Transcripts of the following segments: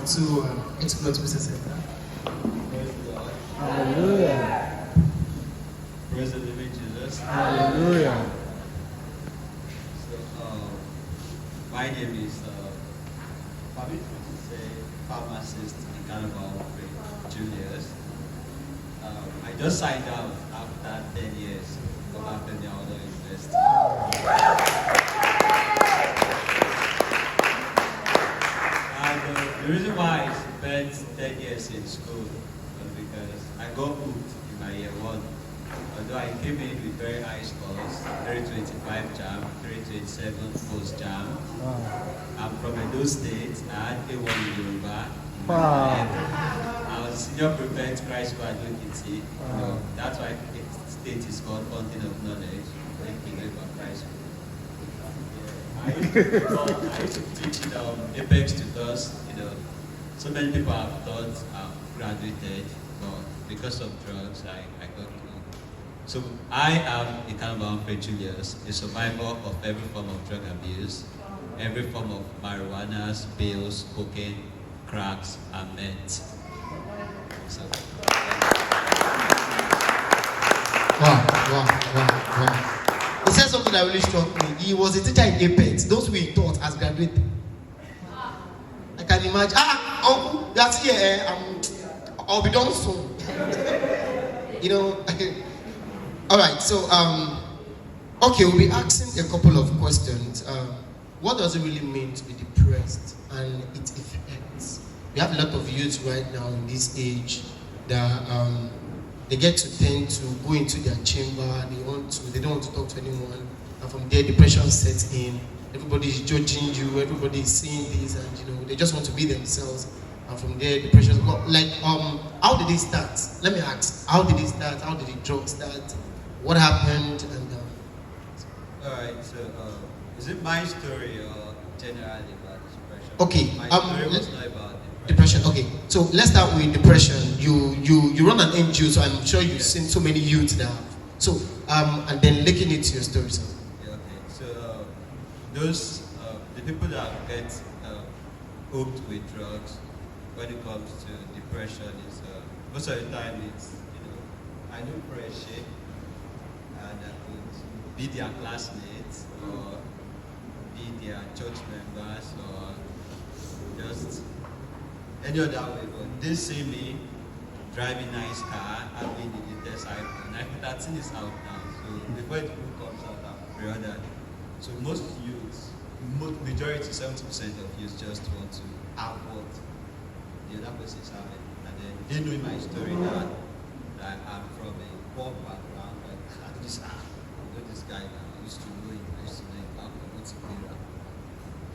to explore to Mr. Center. Hallelujah. Praise the living Jesus. Hallelujah. So, my name is, permit me to say, pharmacist in Carnival Julius. I just signed out after 10 years of having the other university. And the reason why I spent 10 years in school was because I got hooked in my year one. Although I came in with very high scores, 325 jam, 327 post jam. Wow. I'm from Edo State. I had A1 in Yoruba. Wow. I was senior prefect, Christ for Advocacy. Wow. That's why the state is called Fountain of Knowledge. Thank you for Christ. I used to teach Apex tutors. So many people have thought I've graduated, but because of drugs, I got through. So I am a Carnival Julius, a survivor of every form of drug abuse, every form of marijuana, pills, cocaine, cracks, and meth. So, Wow. He said something that really struck me. He was a teacher in Apex. Those we taught as graduated. I can imagine. Uncle, that's here. I'll be done soon. All right. So, okay, we'll be asking a couple of questions. What does it really mean to be depressed and its effects? We have a lot of youth right now in this age that they get to tend to go into their chamber. They don't want to talk to anyone, and from there depression sets in. Everybody is judging you. Everybody is saying this, and they just want to be themselves. And from there, depression. How did it start? Let me ask. How did it start? How did the drug start? What happened? And all right. So, is it my story or generally about depression? Okay. My story was not about depression. Okay. So let's start with depression. You run an NGO, so I'm sure you've seen so many youths now. So and then linking it to your story. So. Yeah, okay. So those the people that get hooked with drugs when it comes to depression is most of the time it's I know pressure and I could be their classmates or be their church members or just any other way. But they see me driving nice car, having the latest iPhone. That thing is out now. So before it comes out, I'm pre-ordered. So most youths, majority, 70% of youths just want to have what the other person is having. And then they know my story that I'm from a poor background. Like, I know this guy now. I used to know him. I used to know him back when I went to Korea.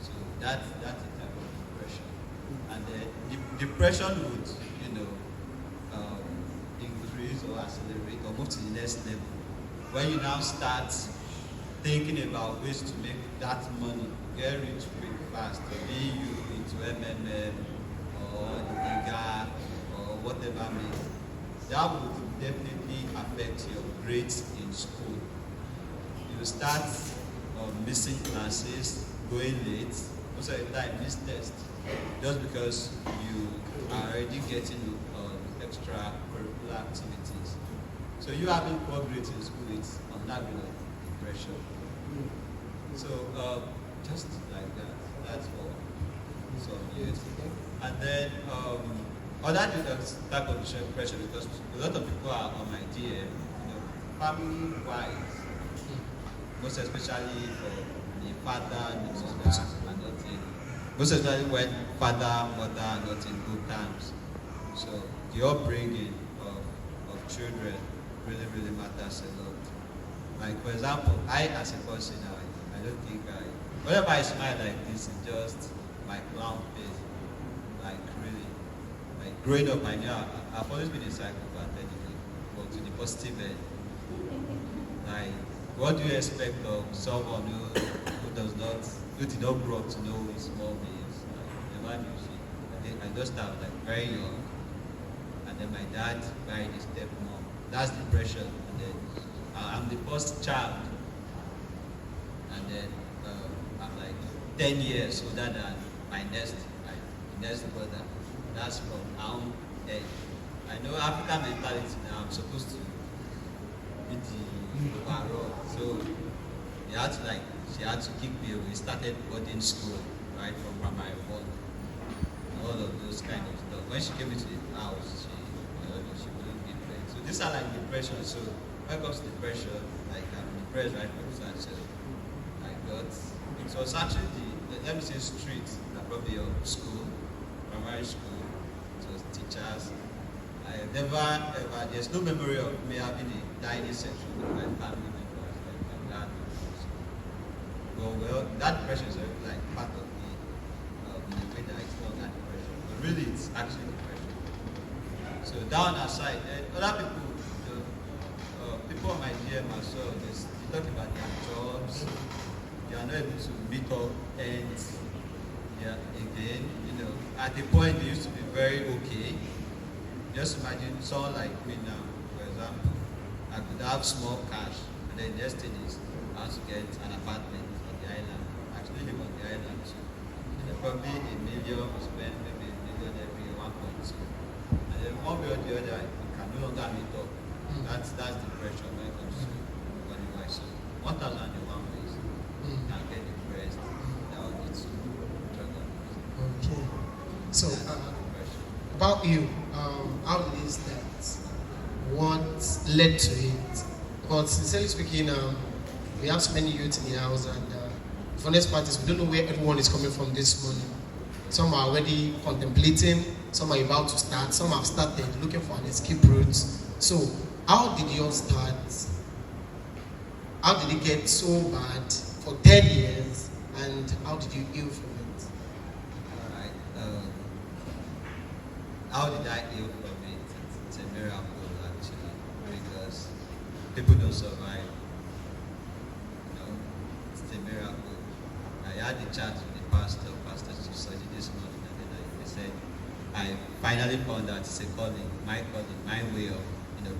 So that's the type of depression. And then depression would, increase or accelerate or move to the next level. When you now start thinking about ways to make that money, get rich quick fast, be you into MMM or IGA or whatever means, that would definitely affect your grades in school. You start missing classes, going late, most of the time miss tests, just because you are already getting extracurricular activities. So you having poor grades in school is undoubtedly depression. So just like that, that's for some years. And then other type of depression, because a lot of people are on my DM, family-wise, most especially for the father, the sister, and not in, most especially when father, mother are not in good terms. So the upbringing of children really, really matters a lot. Like, for example, I as a person, I don't think whenever I smile like this, it's just my clown face. Like, really. Like, growing up, I knew I've always been a psychopath anyway, but to the positive end. Like, what do you expect of someone who did not grow up to know his small means? Like, never knew shit. I just started like very young, and then my dad married his stepmom. That's depression. And then I'm the first child, and then I'm like 10 years older than my next the next brother. That's from arm head. I know African mentality now, I'm supposed to be the overall. So she had to kick me away. Started boarding school, right, from primary one. All of those kind of stuff. When she came into the house, she wouldn't give birth. So these are like depression. So when it comes to depression, like I'm depressed right from such I got it was actually let me say street that brought me up school, primary school, it was teachers. I never ever there's no memory of me having a dining section with my family members, like my dad. Well, that depression is like part of me, in the way that it's not that depression. But really it's actually depression. So down aside, other people, people on my DM as well, they talk about their jobs, they are not able to meet up ends. Yeah, again, at the point they used to be very okay. Just imagine someone like me now, for example, I could have small cash, and then the next thing is I want to get an apartment on the island. I actually live on the island too. And probably $1 million will spend maybe $1 million every 1.2. And then one way or the other, you can no longer meet up. That's depression when it comes to money wise. So 1,001 ways you can get depressed. That will need to drug abuse. Okay. So about you, how did it start? What led to it? Because sincerely speaking, we have so many youth in the house, and the funniest part is we don't know where everyone is coming from this morning. Some are already contemplating, some are about to start, some have started looking for an escape route. So, how did yours start? How did it get so bad for 10 years, and how did you heal from it? Alright. How did I heal from it? It's a miracle actually, because people don't survive. It's a miracle. I had a chat with the pastor study this morning, and then they said, I finally found out it's a calling, my way of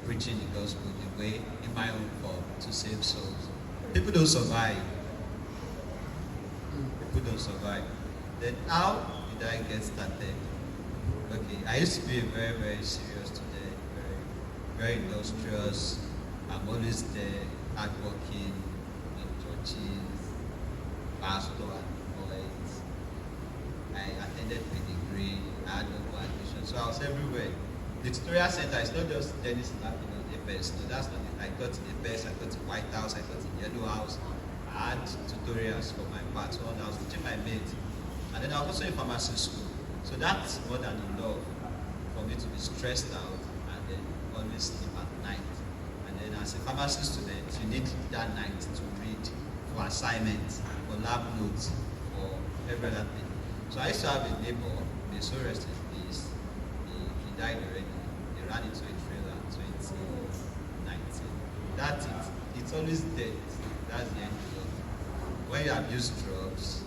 preaching the gospel, the way in my own form to save souls. People don't survive. People don't survive. Then how did I get started? Okay, I used to be a very, very serious student, very, very industrious. I'm always there, hardworking, in churches, pastor and boys. I attended pedigree, I had no admission, so I was everywhere. The tutorial center is not just Dennis laughing on the best. No, that's not it. I taught in the best, I taught in White House, I taught in Yellow House. I had tutorials for my part one. I was teaching my mates. And then I was also in pharmacy school. So that's more than enough for me to be stressed out and then always sleep at night. And then as a pharmacy student, you need that night to read for assignments, for lab notes, for every other thing. So I used to have a neighbor, may so rest in peace. He died already. They ran into a trailer in 2019. That's it. It's always dead. That's the end result. When you abuse drugs,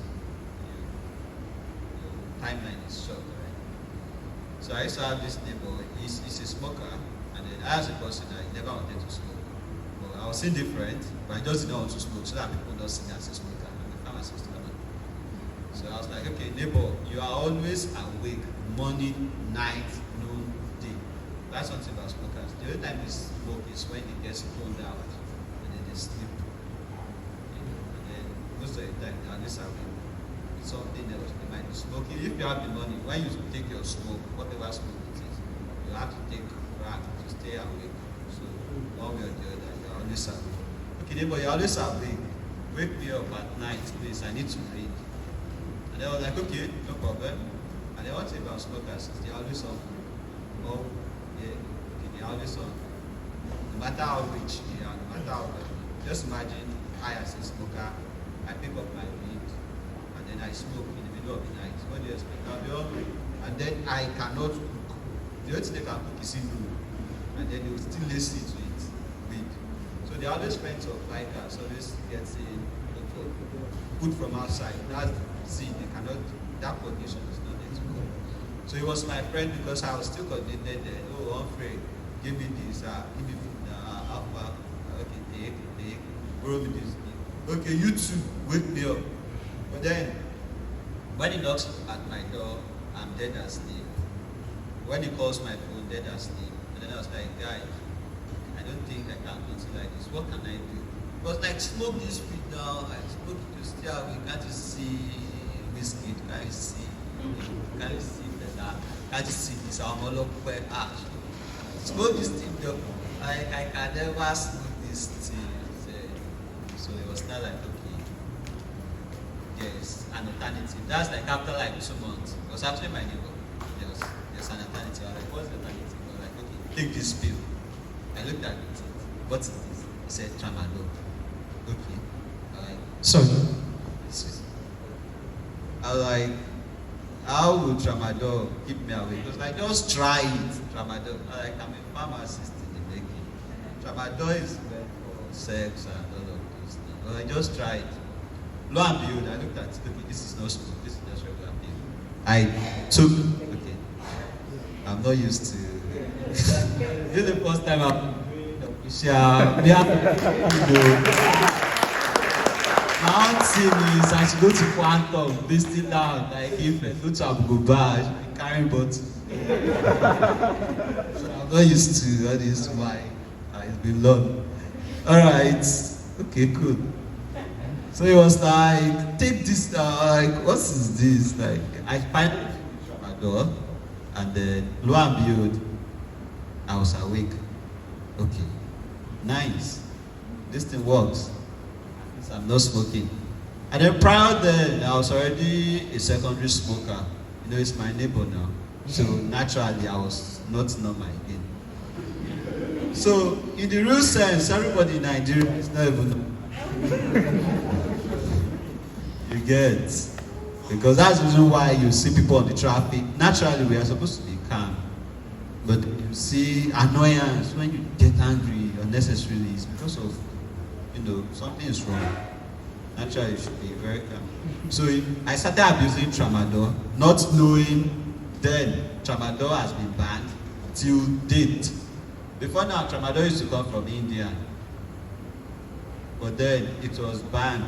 your timeline is short, right? So I used to have this neighbor. He's a smoker, and then I as a person, I never wanted to smoke. But I was indifferent, but I just didn't want to smoke so that people don't see me as a smoker. I'm a pharmacist. So I was like, okay, neighbor, you are always awake, morning, night, noon, day. That's something about smokers. The only time they smoke is when they get stoned out and then they sleep. And then most of the time they are always awake. It's something else. They might be smoking. If you have the money, when you take your smoke, whatever smoke it is, you have to take crack to stay awake. So one way or the other, you are always awake. Okay, neighbor, you're always awake. Wake me up at night, please. I need to read. And I was like, okay, no problem. And then one thing about smokers is they're always on. Oh, yeah, okay, they're always on. No matter how rich they are, no matter how well. Just imagine I as a smoker, I pick up my weed, and then I smoke in the middle of the night. What do you expect? I'll be hungry. And then I cannot cook. The only thing they can cook is food. And then they will still listen to it, weed. So they always friends of bikers, always gets in food from outside. That's see, they cannot, that coordination is not there to go. So he was my friend because I was still coordinated there. Oh, I'm afraid, give me this, give me food, alpha, okay, take, borrow me this. Okay, you too, wake me up. But then, when he knocks at my door I'm dead asleep. When he calls my phone, dead asleep. And then I was like, guy, I don't think I can continue like this. What can I do? It was like, smoke this weed now. I smoke it to stay away. Can't you see whiskey? Can't you see? Can't you see that? Can't you see this? I'm all up where ash. Smoke this thing though. I can never smoke this thing. So it was not like, okay, there's an alternative. That's like after like 2 months. It was actually my neighbor. There's an alternative. I was like, what's the alternative? I was like, okay, take this pill. I looked at it. What is this? He said, tramadol. Okay. Sorry. I was like, how would tramadol keep me awake? Because like, just try it, tramadol. I'm a pharmacist in the making. Tramadol is meant for sex and all of those things. But I just try it. Lo and behold, I looked at it. Okay, this is not smoke. This is just regular pill. I took. Okay. I'm not used to. This is the first time I'm doing the my own thing is I should go to Quantum, listing down, like if I go to Abu Gubaj, carry bottle. So I'm not used to all this why. It's been long. Alright, okay, cool. So it was like, take this, like, what is this? Like, I find my door, and then lo and behold, I was awake. Okay, nice. This thing works. I'm not smoking. And then prior then, I was already a secondary smoker. You know, it's my neighbor now. So naturally, I was not normal again. So in the real sense, everybody in Nigeria is not even normal. You get? Because that's the reason why you see people on the traffic. Naturally, we are supposed to be calm. But you see annoyance when you get angry unnecessarily. It's because of something is wrong. Naturally, you should be very calm. So I started abusing tramadol, not knowing then tramadol has been banned till date. Before now, tramadol used to come from India. But then it was banned.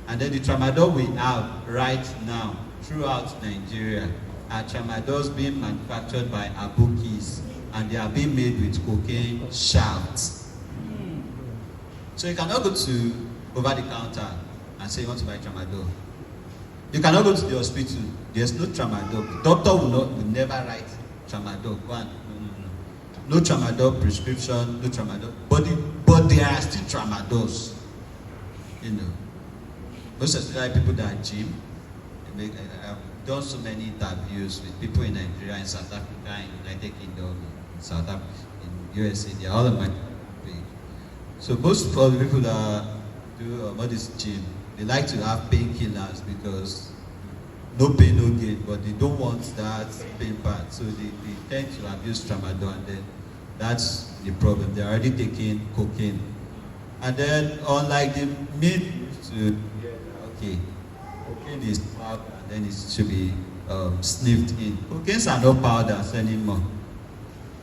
And then the tramadol we have right now throughout Nigeria are tramadols being manufactured by Advocacy, and they are being made with cocaine shafts. So you cannot go to over the counter and say you want to buy tramadol. You cannot go to the hospital. There's no tramadol. The doctor will never write tramadol. No tramadol prescription, no tramadol. But there are still tramadols. Most especially people that gym. I've done so many interviews with people in Nigeria, in South Africa, in United Kingdom, in South Africa, in USA. They are all on my page. So most of the people that do all this gym, they like to have painkillers because no pain, no gain, but they don't want that pain part. So they tend to abuse tramadol, and then that's the problem. They're already taking cocaine. And then unlike the myth to okay, cocaine is powder and then it should be sniffed in. Cocaines are not powders anymore.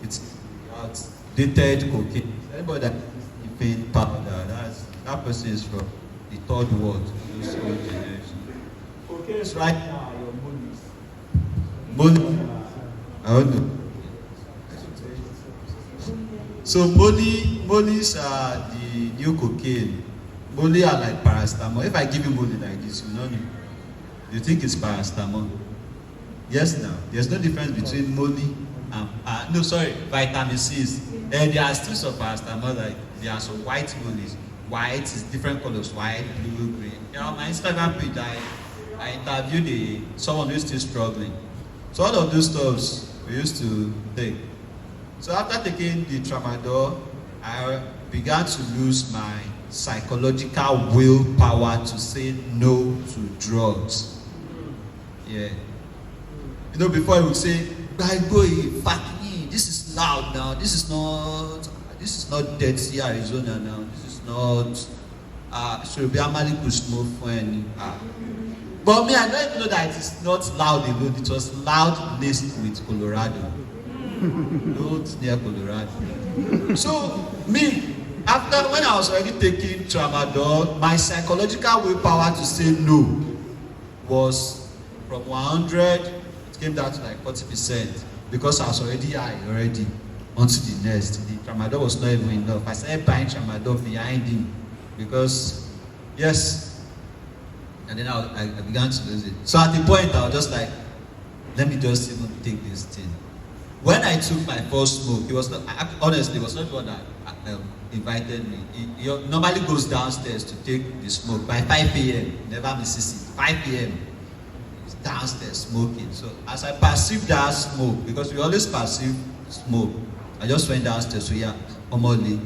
It's outdated cocaine. Anybody that is sniffing powder, that person is from the third world, this old generation. Cocaine is right now your mollies. I don't know. So mollies are the new cocaine. Molly are like paracetamol. If I give you molly like this, you know, you think it's paracetamol. Yes, now there's no difference between molly and vitamin C's. And there are still some paracetamol, like there are some white mollies. White is different colors, white, blue, green. On my Instagram page, I interviewed someone who's still struggling. So all of those stuffs we used to take. So after taking the tramadol, I began to lose my psychological willpower to say no to drugs. Yeah. Before he would say, this is loud now, this is not Dead Sea, Arizona now, this is not should be a Malibu smoke friend. But me, I don't even know that it is not loud alone, it was loud laced with Colorado. Not near Colorado. So me, after when I was already taking tramadol, my psychological willpower to say no was from 100, it came down to like 40% because I was already high already onto the next. The tramadol was not even enough. I started buying tramadol behind him because, yes. And then I began to lose it. So at the point, I was just like, let me just even take this thing. When I took my first smoke, it was not, honestly, it was not the one that invited me. He normally goes downstairs to take the smoke by 5 a.m. Never misses it. 5 p.m. He's downstairs smoking. So as I perceived that smoke, because we always perceive smoke, I just went downstairs. So yeah, Omoli,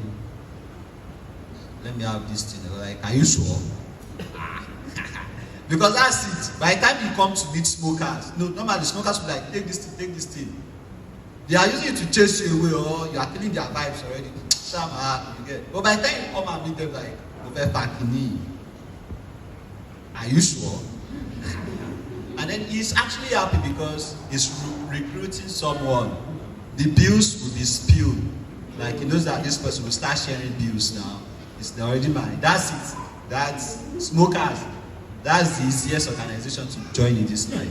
let me have this thing. I was like, are you sure? Because that's it. By the time you come to meet smokers, no, normally smokers will like, take this thing, take this thing. They are using it to chase you away, or you are killing their vibes already. You get. But by the time you come and meet them, like, over Pakini, are you sure? And then he's actually happy because he's recruiting someone. The bills will be spilled. Like he knows that this person will start sharing bills now. It's already mine. That's it. That's smokers. That's the easiest organization to join in this life.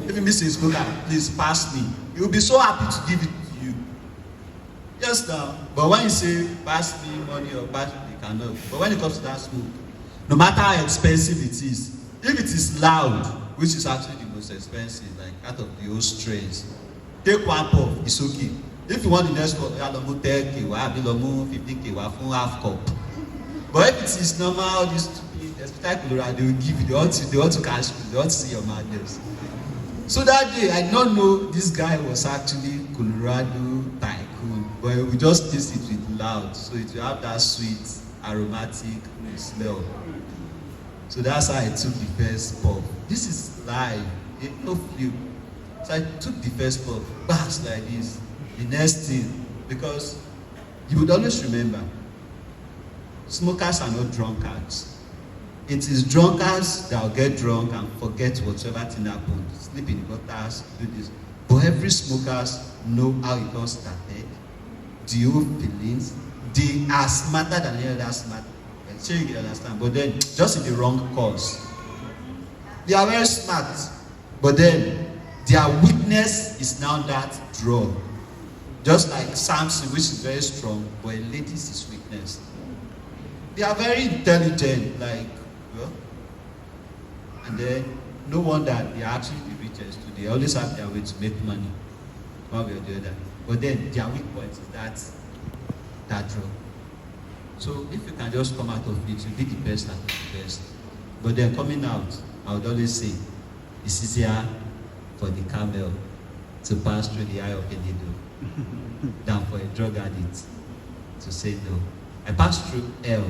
If you miss a smoker, please pass me. He will be so happy to give it to you. Yes, now. But when you say pass me money or pass me, you cannot. But when it comes to that smoke, no matter how expensive it is, if it is loud, which is actually the most expensive, like out of the whole strains, take one puff, it's okay. If you want the next one, you have to 10K, 15K, for half cup. But if it is normal, this stupid, especially Colorado, they will give you, they want to cash you, they want to see your madness. So that day, I did not know this guy was actually Colorado tycoon, but we just taste it with loud, so it will have that sweet, aromatic smell. So that's how I took the first puff. This is live, no flip. So I took the first puff, bass like this. The next thing, because you would always remember, smokers are not drunkards. It is drunkards that will get drunk and forget whatever thing happened. Sleep in the gutters, do this. But every smokers know how it all started. The old feelings. They are smarter than any other smart. I'm sure you can understand. But then, just in the wrong cause. They are very smart. But then, their weakness is now that drug. Just like Samson, which is very strong, but a lady's his weakness. They are very intelligent, like, well, and then no wonder they are actually the richest too. They always have their way to make money, one way or the other. But then their weak point is that drug. So if you can just come out of it, you'll be the best at the best. But then coming out, I would always say, it's easier for the camel to pass through the eye of a needle than for a drug addict to say no. I passed through hell.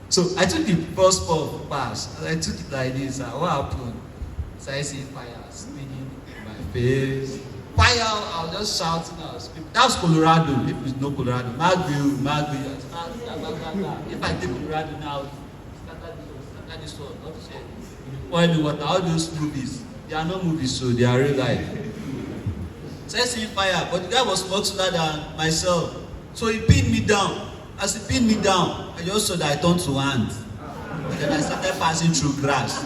So I took the first puff pass, and I took it like this, and what happened? So I see fire spinning in my face. Fire, I was just shouting out. That's Colorado, if it's no Colorado. Magville. If I take Colorado now, scatter this one, not to say, boiling water, all those movies, they are not movies, so they are real life. So I see fire, but the guy was much sooner than myself. So he pinned me down. As he pinned me down, I just saw that I turned to hand. And then I started passing through grass.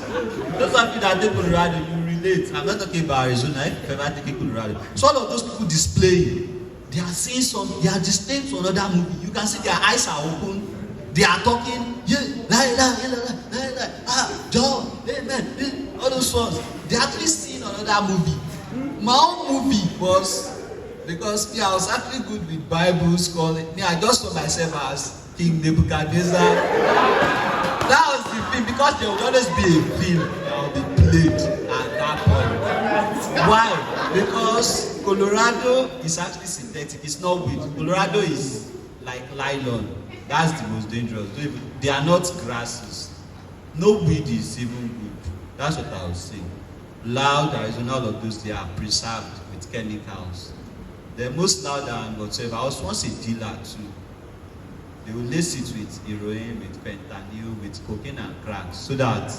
Those of you that take Colorado, you relate. I'm not talking about Arizona, if you've ever taken Colorado. So all of those people displaying, they are seeing they are displaying to another movie. You can see their eyes are open. They are talking, yeah, John, amen, all those ones. They are actually seeing another movie. My own movie was, because I was actually good with Bible scholarship. I just saw myself as King Nebuchadnezzar. That was the film, because there would always be a film that would be played at that point. Why? Because Colorado is actually synthetic. It's not weed. Colorado is like nylon. That's the most dangerous. They are not grasses. No weed is even good. That's what I was saying. Loud, Arizona, all of those, they are preserved with chemicals. They're most loud and whatever. I was once a dealer too. They will lace it with heroin, with fentanyl, with cocaine and crack, so that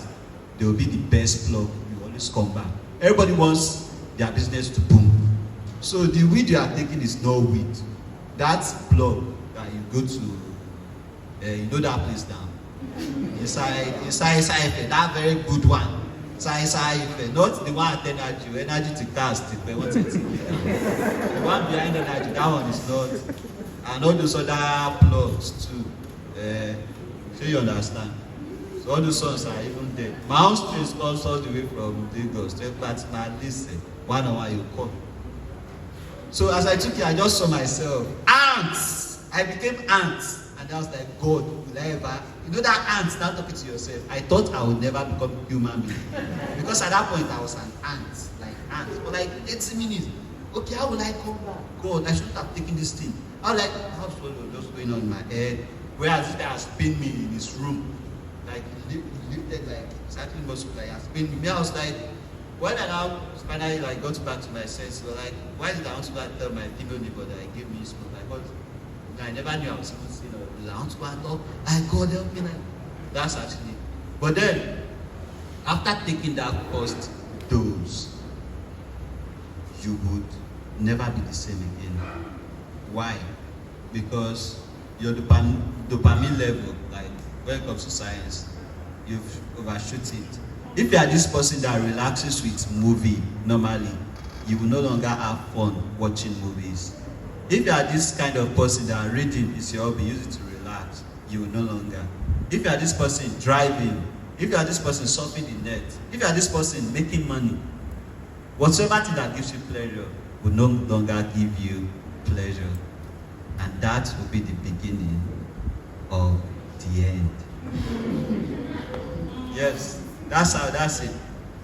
they will be the best plug. You always come back. Everybody wants their business to boom. So the weed you are taking is no weed. That plug that you go to, you know that place down. Inside, that very good one. Ife, not the one at energy to cast, if want it. The one behind energy, that one is not. And all those other plugs too. So you understand? So all those songs are even there. My own streets comes all the way from Lagos. But now listen, one on one you come. So as I took it, I just saw myself. Ants! I became ants. And I was like, God, will I ever? You know that ant, start talking to yourself. I thought I would never become a human being. Because at that point I was an ant. Like ant. For like 80 minutes. Okay, how will I come back? God, I shouldn't have taken this thing. I was like, how's just going on in my head? Whereas this guy has pinned me in his room. Like he lifted like exactly muscle like has pinned me. I was like, when I now finally like got back to my senses, like, why did I want to go and tell my female neighbor that he gave me smoke? Like, what? I never knew I was even seeing all this. I want to go and talk. God help me. Like, that's actually. But then, after taking that first dose, you would never be the same again. Why? Because your dopamine level, like when it comes to science, you've overshoot it. If you are this person that relaxes with movie normally, you will no longer have fun watching movies. If you are this kind of person that reading is your hobby, use it to relax, you will no longer. If you are this person driving, if you are this person surfing the net, if you are this person making money, whatsoever thing that gives you pleasure will no longer give you pleasure. And that will be the beginning of the end. Yes, that's it.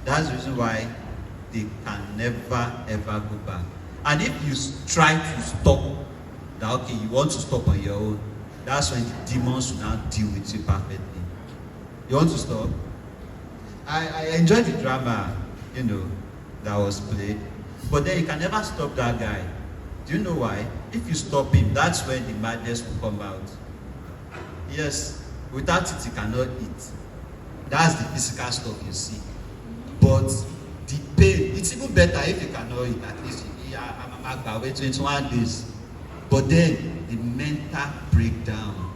That's the reason why they can never ever go back. And if you try to stop, that okay, you want to stop on your own, that's when the demons will now deal with you perfectly. You want to stop? I enjoyed the drama, that was played. But then you can never stop that guy. Do you know why? If you stop him, that's when the madness will come out. Yes, without it, you cannot eat. That's the physical stuff you see. But the pain, it's even better if you cannot eat. At least I'm wait 21 days. But then the mental breakdown,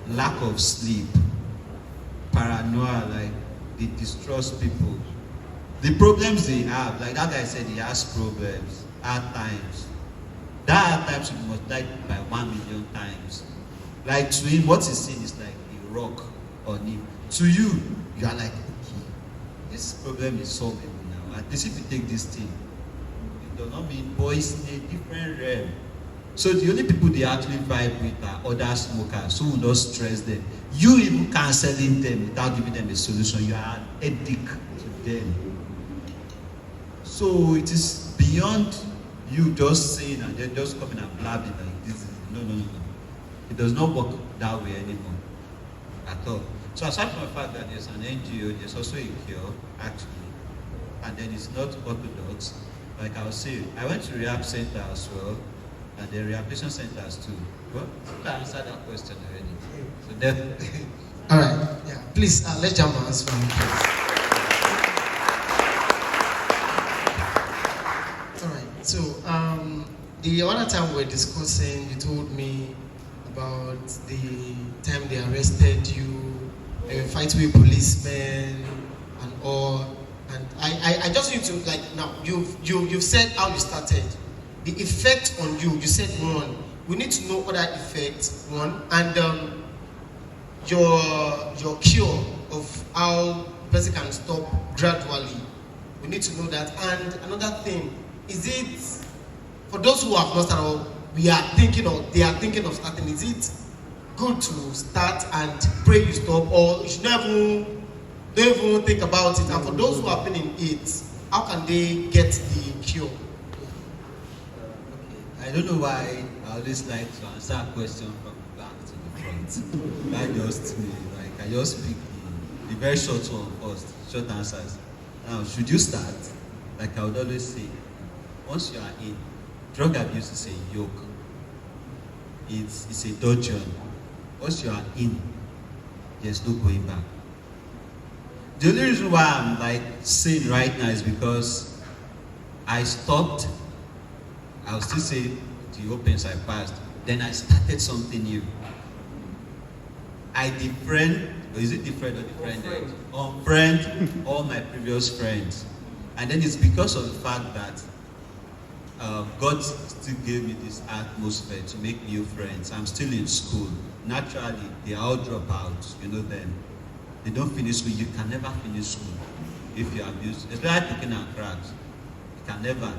lack of sleep, paranoia, like they distrust people. The problems they have, like that guy said, he has problems, hard times. That hard times will multiply by 1 million times. Like to him, what he's seeing is like a rock on him. To you, you are like, okay, this problem is solvable now. At least if you take this thing, it does not mean boys in a different realm. So the only people they actually vibe with are other smokers who will not stress them. You even canceling them without giving them a solution. You are an addict to them. So it is beyond you just saying and then just coming and blabbing like this. No. It does not work that way anymore at all. So aside from the fact that there's an NGO, there's also a cure actually, and then it's not orthodox. Like I was saying, I went to rehab center as well, and the rehabilitation centers too. Well, I answered that question already. So then, all right, yeah. Please let's jump on this one. All right. So the other time we were discussing, you told me about the time they arrested you, fight with policemen and all. And I just need to now you've said how you started. The effect on you said one. We need to know other effects, one, and your cure of how the person can stop gradually. We need to know that. And another thing, is it for those who have not started, they are thinking of starting, is it good to start and pray you stop, or you should don't even think about it? And for those who have been in it, how can they get the cure? I don't know why I always like to answer a question from the back to the front. That just me, I just pick the very short one first, short answers. Now, should you start? Like I would always say, once you are in, drug abuse is a yoke. It's a dungeon. Once you are in, there's no going back. The only reason why I'm saying right now is because I stopped. I'll still say the opens I passed. Then I started something new. I defriend, or is it different or defriended? Unfriend all my previous friends. And then it's because of the fact that God still gave me this atmosphere to make new friends. I'm still in school. Naturally, they all drop out, you know them. They don't finish school. You can never finish school if you abuse. It's like taking and cracks. You can never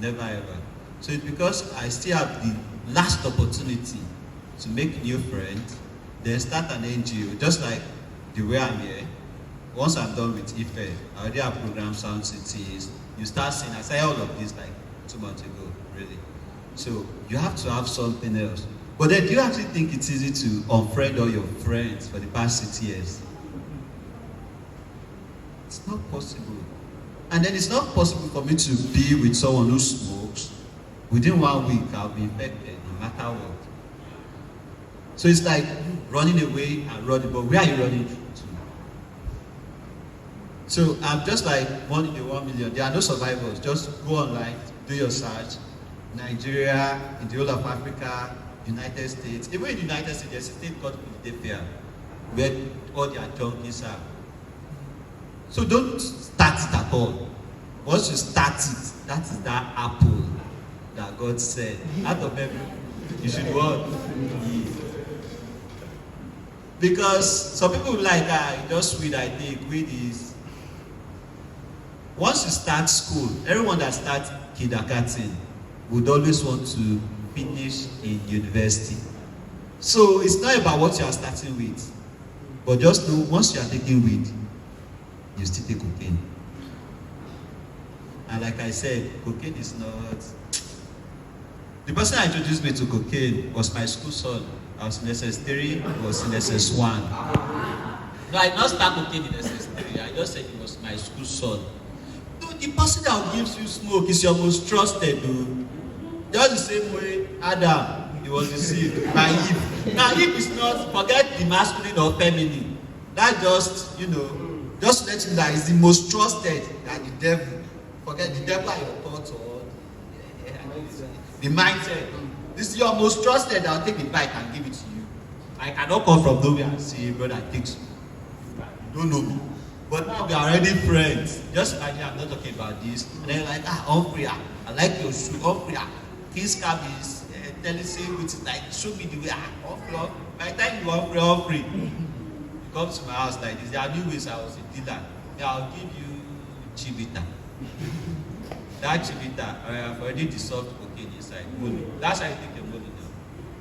ever. So it's because I still have the last opportunity to make new friends, then start an NGO, just like the way I'm here. Once I'm done with IFE, I already have programs, Sound Cities. You start seeing, I say all of this like 2 months ago, really. So you have to have something else. But then do you actually think it's easy to unfriend all your friends for the past 6 years? It's not possible. And then it's not possible for me to be with someone who smokes. Within 1 week, I'll be infected, no matter what. So it's like running away and running, but where are you running to? So I'm just like 1 in a 1 million. There are no survivors. Just go online, do your search. Nigeria, in the whole of Africa, United States. Even in the United States, there's a state called Philadelphia, where all their junkies are. So don't start it at all. Once you start it, that is that apple that God said. Out of every, you should what? Eat. Because some people like, just weed I take, weed is. Once you start school, everyone that starts kindergarten would always want to finish in university. So it's not about what you are starting with, but just know once you are taking weed, you still take cocaine. And like I said, cocaine is not. The person that introduced me to cocaine was my school son. I was in SS3, he was in SS1. No, I did not start cocaine in SS3. I just said he was my school son. No, the person that gives you smoke is your most trusted, dude. Just the same way Adam, he was deceived by Eve. Now, Eve is not, forget the masculine or feminine. That just, just let you know that is the most trusted than the devil. Forget the devil are your thoughts or the mindset. This is your most trusted. I'll take the bike and give it to you. I cannot come from nowhere and say, brother, takes you. You don't know me. But now we are already friends. Just imagine I'm not talking about this. And then like, Humphrey, I like your shoe. Humphrey, King's cab is telling you with like, show me the way. Humphrey, by the time you Humphrey, you come to my house like this. There are new ways I was a dealer. Yeah, I'll give you chivita. That chivita, I have already dissolved cocaine inside. Money. That's how you take your money now.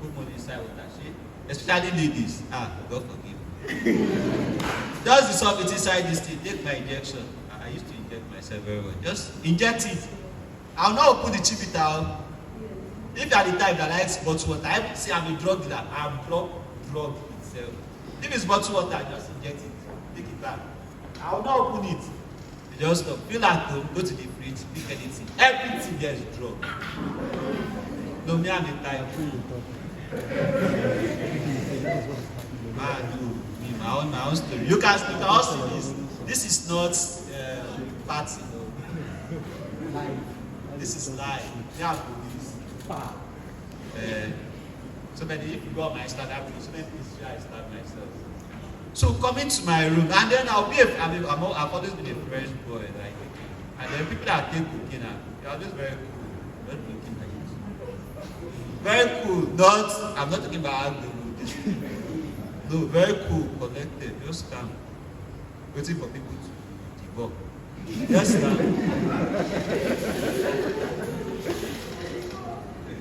Put money inside with that shit. Especially ladies. God forgive. Just dissolve it inside this thing. Take my injection. I used to inject myself very well. Just inject it. I'll not put the chivita out. If you are the type that likes bottled water, I say I'm a drug dealer. I'm drug itself. If it's bottled water, just inject it. Take it back. I'll not open it. You just feel at home, go to the fridge, pick anything. Everything there is drug. No, me, I'm a type. My own story. You can also see this. This is not party. No. This is life. Yeah, police. So many, if you go on my stand, so many things I start myself. So coming to my room, and then I've always been a fresh boy, like, and then people that take cocaine, they are just very cool. Not looking like this. Very cool. I'm not talking about alcohol. No, very cool, collected, just calm. Waiting for people to give up. Just calm.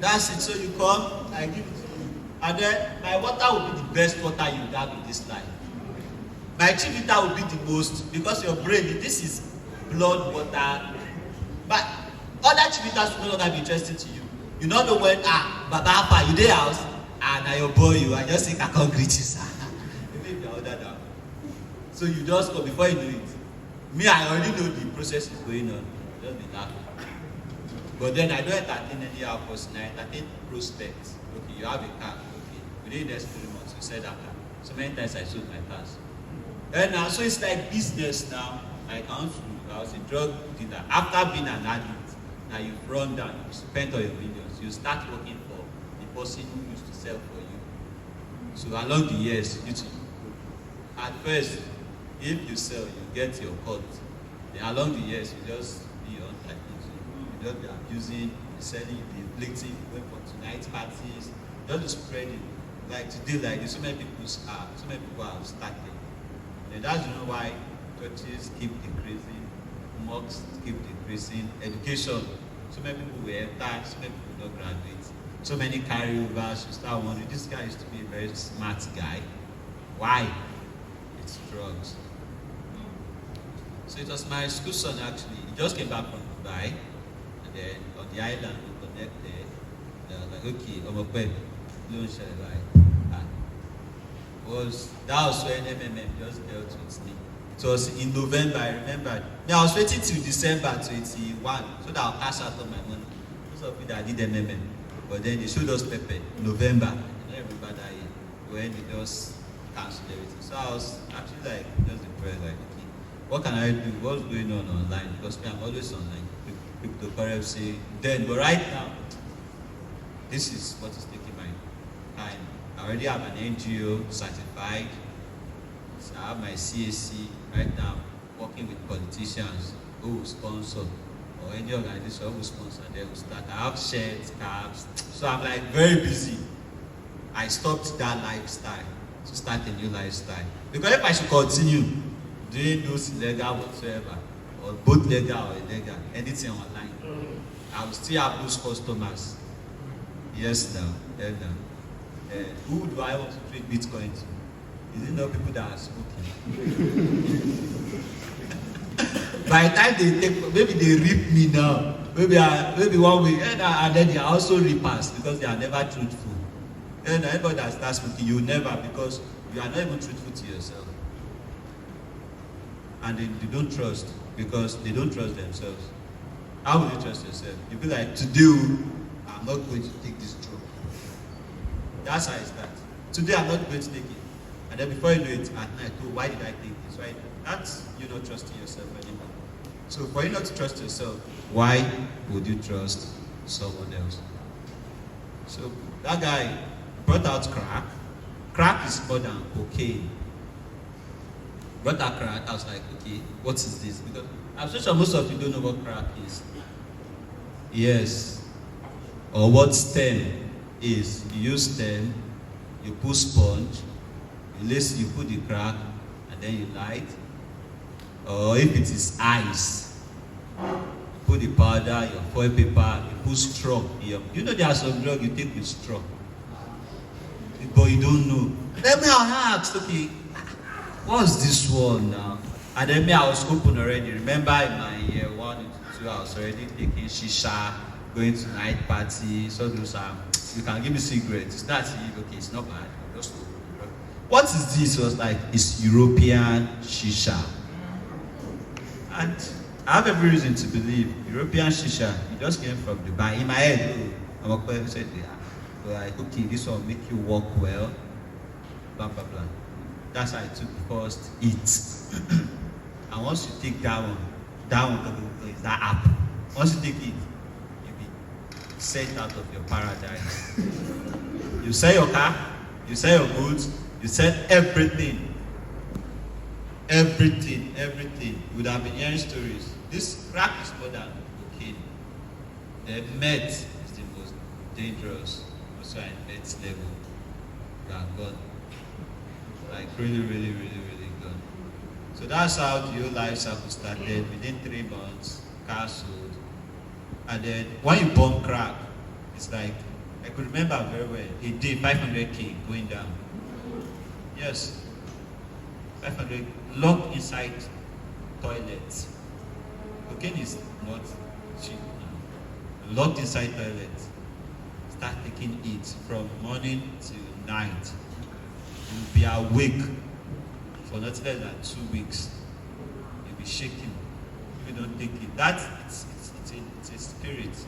That's it. So you come, I give it to you. And then my water will be the best water you have in this life. My chivita will be the most, because your brain, this is blood water. But other chivitas will no longer be interesting to you. You don't know when, Baba Alpha, you dey house, and I your boy you, I just think I can't greet you, sir. Maybe you order down. So you just go before you do it. Me, I already know the process is going on. Just be laughing. But then I don't entertain any other person. I entertain prospects. Okay, you have a car. Okay, within the next 3 months, you sell that car. So many times I sold my cars. And now, so it's like business now. I was a drug dealer. After being an addict, now you've run down, you spent all your millions. You start working for the person who used to sell for you. So along the years, at first, if you sell, you get your cut. Then along the years, you just be on like this. You just be abusing, selling, be inflicting, going for tonight parties, just spreading. Like today, like this, so many people have started. And that's the reason why churches keep decreasing, mosques keep decreasing, education. So many people will enter, so many people don't graduate. So many carryovers, you start wondering, this guy used to be a very smart guy. Why? It's drugs. So it was my school son actually. He just came back from Dubai, and then on the island we connected. They was like, okay, I'm a pep, loan share right. That was when MMM just dealt with me. It was in November, I remember. I was waiting till December 21 so that I'll cash out all my money. Most of it I did MMM. But then they showed us Pepe in November. I don't remember that year when they just canceled everything. So I was actually like just depressed, like, okay, what can I do? What's going on online? Because I'm always online, cryptocurrency. Then, but right now, this is what is taking my time. I already have an NGO certified. So I have my CAC right now, working with politicians who will sponsor, or any organization who will sponsor, they will start. I have shirts, caps. So I'm like very busy. I stopped that lifestyle to start a new lifestyle. Because if I should continue doing those illegal whatsoever, or both legal or illegal, anything online, I will still have those customers. Yes, now. Who do I want to trade Bitcoin to? Is it not people that are smoking? By the time they take, maybe they rip me now. Maybe 1 week, and then they are also reapers because they are never truthful. And anybody that starts smoking, you never, because you are not even truthful to yourself. And they don't trust because they don't trust themselves. How will you trust yourself? You be like, today I'm not going to take this drug. That's how it starts. Today I'm not going to take it. And then before you know it, at night, oh, why did I take this? Right? That's you not trusting yourself anymore. So for you not to trust yourself, why would you trust someone else? So that guy brought out crack. Crack is more than cocaine. Brought out crack, I was like, okay, what is this? Because I'm so sure most of you don't know what crack is. Yes. Or what stem is. You use stem, you put sponge, you put the crack, and then you light. Or if it is ice, you put the powder, your foil paper, you put straw. You know there are some drugs you take with straw. But you don't know. Then I asked, okay, what's this one now? And then I was open already. Remember in my year 1 and 2, I was already taking shisha, going to night parties, so those you can give me cigarettes. It's not okay, it's not bad. Just what is this? It was like, it's European shisha. And I have every reason to believe European shisha, it just came from Dubai. In my head, I'm a person said, like, okay, this will make you walk well, blah, blah, blah. That's how I took the first hit. And once you take that one is that app. Once you take it, you'll be set out of your paradise. You sell your car, you sell your goods, you sell everything. Everything. You would have been hearing stories. This crack is more than cocaine. The meth is the most dangerous. Also at meth level. You are gone. Like really gone. So that's how the whole life cycle started. Within 3 months, car sold. And then when you burn crack, it's like, I could remember very well, a day 500k going down. Yes. 500 locked inside toilets. Cocaine is not cheap now. Locked inside toilets. Start taking it from morning to night. You'll be awake for not less than 2 weeks. You'll be shaking if you don't take it. It's a spirit,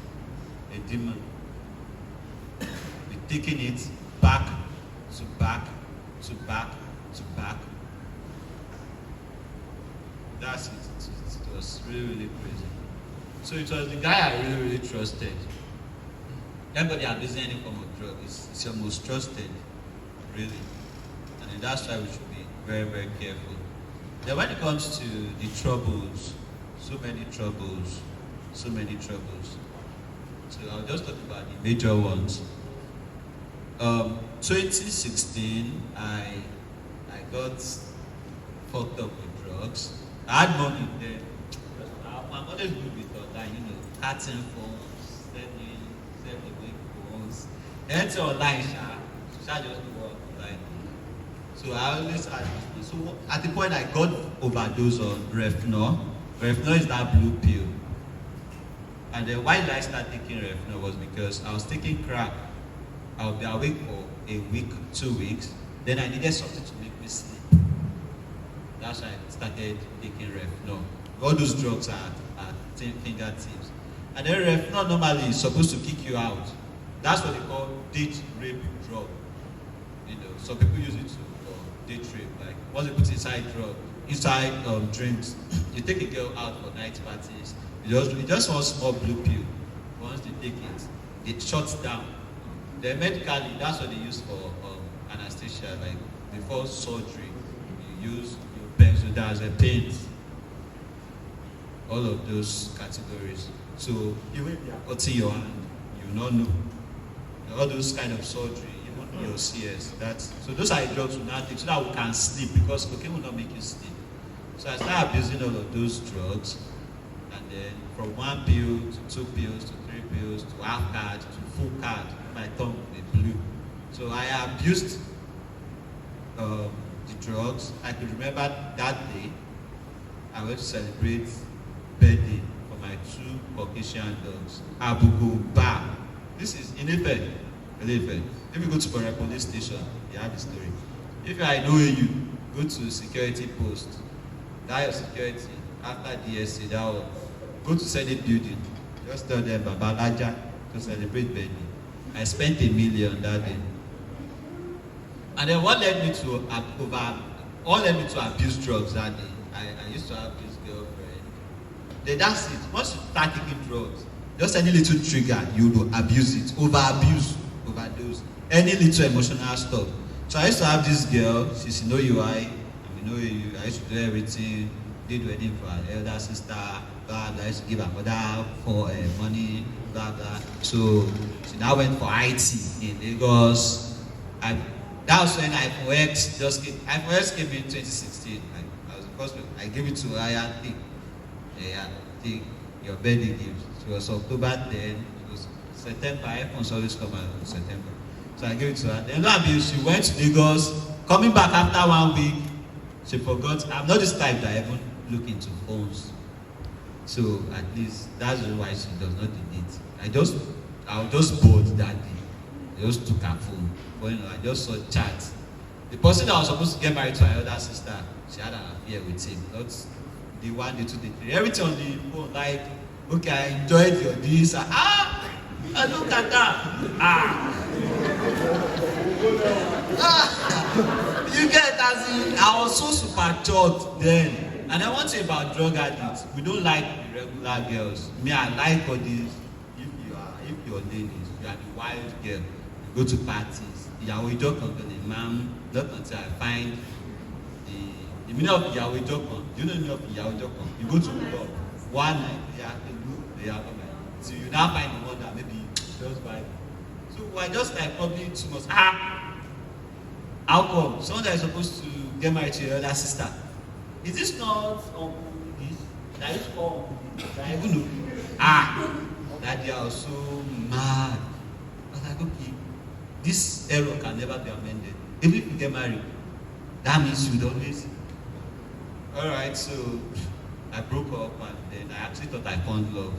a demon. You're taking it back to back to back to back. That's it. It was really crazy. So it was the guy I really trusted. Everybody abusing any form of drug is your most trusted, really. And that's why we should be very, very careful. Then when it comes to the troubles, so many troubles, so many troubles. So I'll just talk about the major ones. 2016, I got fucked up with drugs. I had money then. I'm always good with online, cutting phones, selling phones. Anything online, just do work online. So I always had this. So at the point I got overdose on Refnor. Refnor is that blue pill. And then why did I start taking Refnor was because I was taking crack. I'll be awake for a week, 2 weeks. Then I needed something to make me sleep. That's why I started taking Refnor. All those drugs are fingertips. And then Refnor normally is supposed to kick you out. That's what they call date rape drug. Some people use it for date rape. Like once they put inside drinks, you take a girl out for night parties. You just want small blue pill. Once they take it, it shuts down. Then medically, that's what they use for anesthesia. Like before surgery, you use your benzodiazepines. All of those categories. So even if you are cutting your hand, you will not know. All those kind of surgery, even your CS. So those are the drugs we now take so that we can sleep, because cocaine will not make you sleep. So I started abusing all of those drugs, and then from 1 pill to 2 pills to 3 pills to half card to full card, my tongue will be blue. So I abused the drugs. I could remember that day I went to celebrate birthday for my 2 Caucasian dogs. Abugo Ba. This is in Ife. If you go to Korea police station, you have a story. If I know you, go to security post. That your security after DSC, that one. Go to Senate building. Just tell them Babalaja to celebrate birthday. I spent $1 million that day. And then what led me to abuse drugs that day? I used to have this girlfriend. Then that's it. Once you start taking drugs, just any little trigger, you will abuse it. Overdose. Any little emotional stuff. So I used to have this girl, she's in OUI, I'm in OU. I used to do everything, did wedding for her elder sister, blah, blah. I used to give her mother for money, blah, blah. So she now went for IT in Lagos. That was when iPhone X came in 2016. I was the first one. I gave it to her, take your birthday gift. It was October 10, it was September. iPhones always come out in September. So I gave it to her. Then she went to Lagos. Coming back after 1 week, she forgot. I'm not this type that even look into phones. So at least that's why she does not delete. I was just bored that day. I just took her phone. But I just saw chat. The person that was supposed to get married to her elder sister, she had an affair with him. Not the 1, the 2, the 3. Everything on the phone, like, okay, I enjoyed your this. Look at that. You get as in, I was so super shocked then. And I want to say about drug addicts, we don't like the regular girls. Me, I like all these. If your name is, you are the wild girl, you go to parties. Ìyàwó ìjọkàn kan ni ma'am, not until I find the meaning of ìyàwó ìjọkàn. Do you know the meaning of ìyàwó ìjọkàn? You go to the club, one night, they are coming. So you now find the one that maybe just buy. So I just like probably 2 months. How come? Someone that is supposed to get married to your elder sister. Is this not this? That is called that I even know. That they are so mad. I was like, okay, this error can never be amended. Even if you get married, that means you would always. Alright, so I broke up and then I actually thought I found love.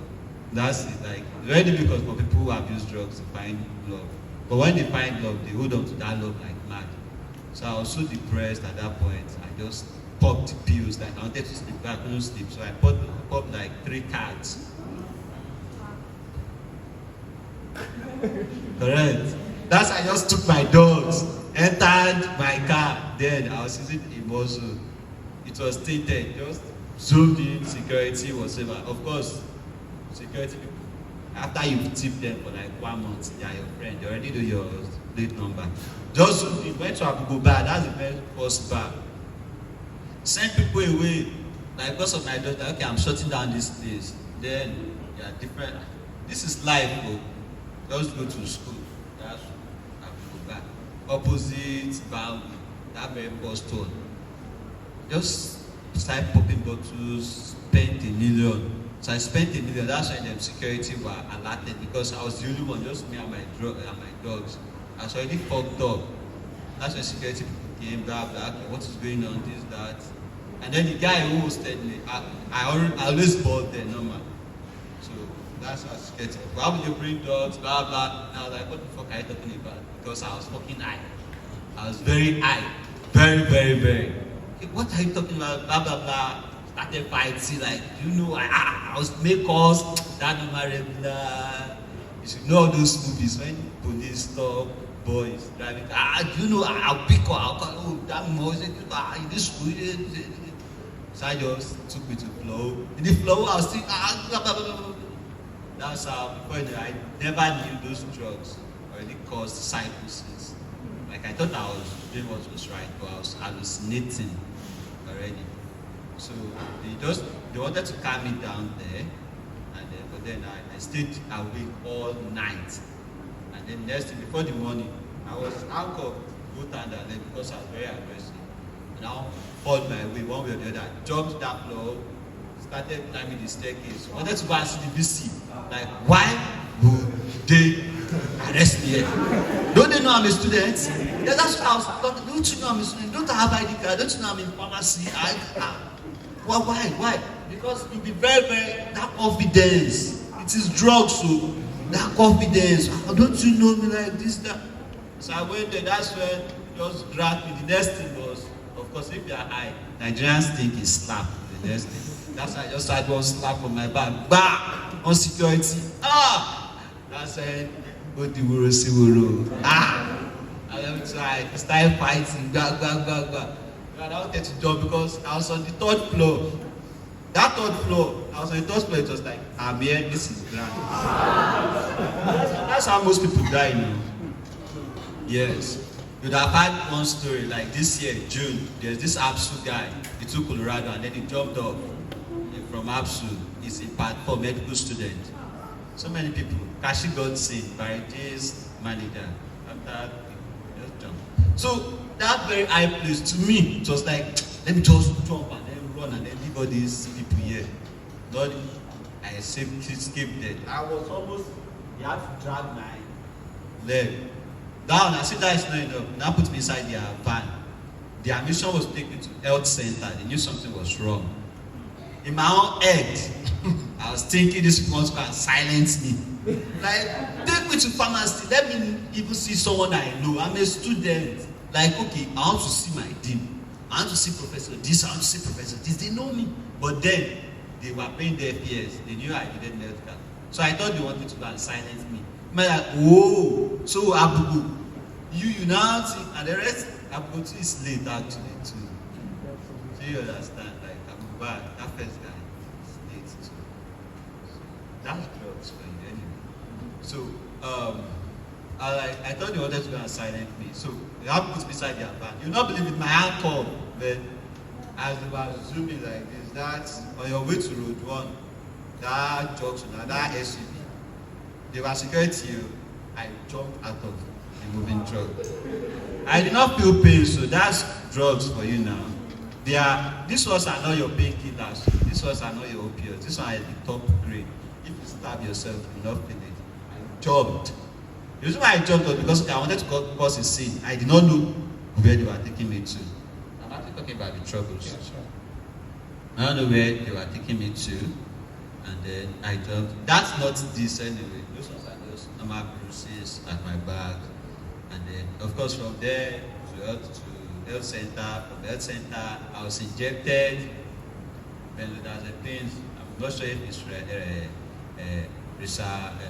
That's it. Like, it's very difficult for people who abuse drugs to find love. But when they find love, they hold on to that love like mad. So I was so depressed at that point. I just popped pills. Like I wanted to sleep, but I couldn't sleep. So I popped like 3 cards. Correct. That's I just took my dogs, entered my car. Then I was using a muscle. It was tainted. Just zoomed in, security, whatever. Of course, security people. After you've tipped them for like 1 month, they are your friend. They already know your plate number. Just zoomed in, went to Abugo Bar. That's the very first bar. send people away. Like because of my daughter, okay, I'm shutting down this place. Then they are different. This is life, bro. Just go to school. That's I will go back. Opposite boundary, that very first one. Just start popping bottles, spent $1 million. So I spent $1 million. That's when the security were alerted because I was the only one, just me and my dogs. I was already fucked up. That's when security people came, blah blah. Okay, what is going on? This, that. And then the guy who hosted me, I always bought the number. So that's how security. Why would you bring dogs? Blah blah. And I was like, what the fuck are you talking about? Because I was fucking high. I was very high. Very, very, very. Okay, what are you talking about? Blah blah blah. Started fighting, like, you know, I was make calls, that number regular. You should know all those movies when police stop boys driving. You know, I'll pick up, I'll call, oh, that noise, in this school. So I just took me to flow. In the flow, I was still, blah, blah, blah, blah. That's how, before I never knew those drugs already caused psychosis. Like, I thought I was doing what was right, but I was hallucinating already. So they wanted to calm me down there, but then I stayed awake all night. And then next thing, before the morning, I was out of both hand and leg because I was very aggressive. And I fought my way one way or the other. Jumped that floor, started climbing the staircase. Wanted to go and see the VC. Like, why would they arrest me here? Don't they know I'm a student? Yeah, that's what I was talking. Don't you know I'm a student? Don't I have ID card? Don't you know I'm in pharmacy? Well, why? Because you'll be very, very, that confidence. It is drugs, so that confidence. Don't you know me like this, that? So I went there, that's when just dragged me. The next thing was, of course, if you are high, Nigerians think is slap. The next thing. That's why I just had one slap on my back. Bah! On security. That's when, go to Wuro, see Wuro. And so I started fighting. And I wanted to jump because I was on the 3rd floor. That 3rd floor, I was on the 3rd floor, it was like, I'm here, this is grand. That's how most people die, you know. Yes. You'd have had one story, like this year, June, there's this ABSU guy, he took Colorado and then he jumped off from ABSU. He's a part 4 medical student. So many people. Kashi got sick by his manager. After, just jump. So, that very high place, to me, it was like, let me just jump and then run and then leave all these people here. Lord, I escaped dead. I was almost, he had to drag my leg down. I said that is not enough. Now put me inside their van. Their mission was to take me to health center. They knew something was wrong. In my own head, I was thinking this people want to come and silence me. Like, take me to pharmacy. Let me even see someone I know. I'm a student. Like, okay, I want to see my dean. I want to see Professor this, I want to see Professor this. They know me. But then, they were paying their fears. They knew I didn't medical. So I thought they wanted to go and silence me. I'm like, oh, so Abubu, you now see, and the rest, Abubu is late actually too. So you understand, like, Abubu, that first guy is late too. So that's drugs for you anyway. So, I thought they wanted to go and silence me. So they have put me beside their van. You'll not believe it, my ankle, but as they were zooming like this, that on your way to road 1, that junction, that SUV, they were security. I jumped out of a moving truck. I did not feel pain, so that's drugs for you now. These ones are not your painkillers. These ones are not your opioids. This one is the top grade. If you stab yourself, you will not feel it. I jumped. The reason why I jumped was because I wanted to cause a scene. I did not know where they were taking me to. I'm actually talking about the troubles. Yeah, sure. I don't know where they were taking me to. And then I jumped. That's not this anyway. Those ones are just normal bruises at my back. And then, of course, from there to health center. From the health center, I was injected benzodiazepines. I'm not sure if it's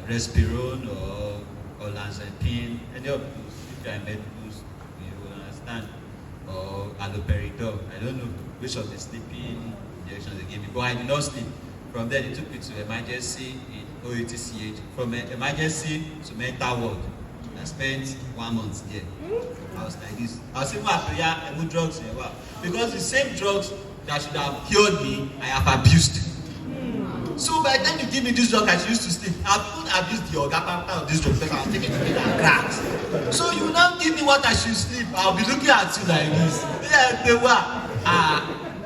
Respirone or olanzapine, any of those, if you are medicals, you will understand, or alloperidol. I don't know which of the sleeping injections they gave me, but I did not sleep. From there, they took me to emergency in OUTCH. From emergency to mental ward. I spent 1 month there. I was like this. I was even after drugs in a while. Because the same drugs that should have cured me, I have abused. So by the time you give me this drug, I used to sleep. I couldn't abuse the organ part of this drug because I was taking it and crack. So you now give me what I should sleep. I'll be looking at you like this.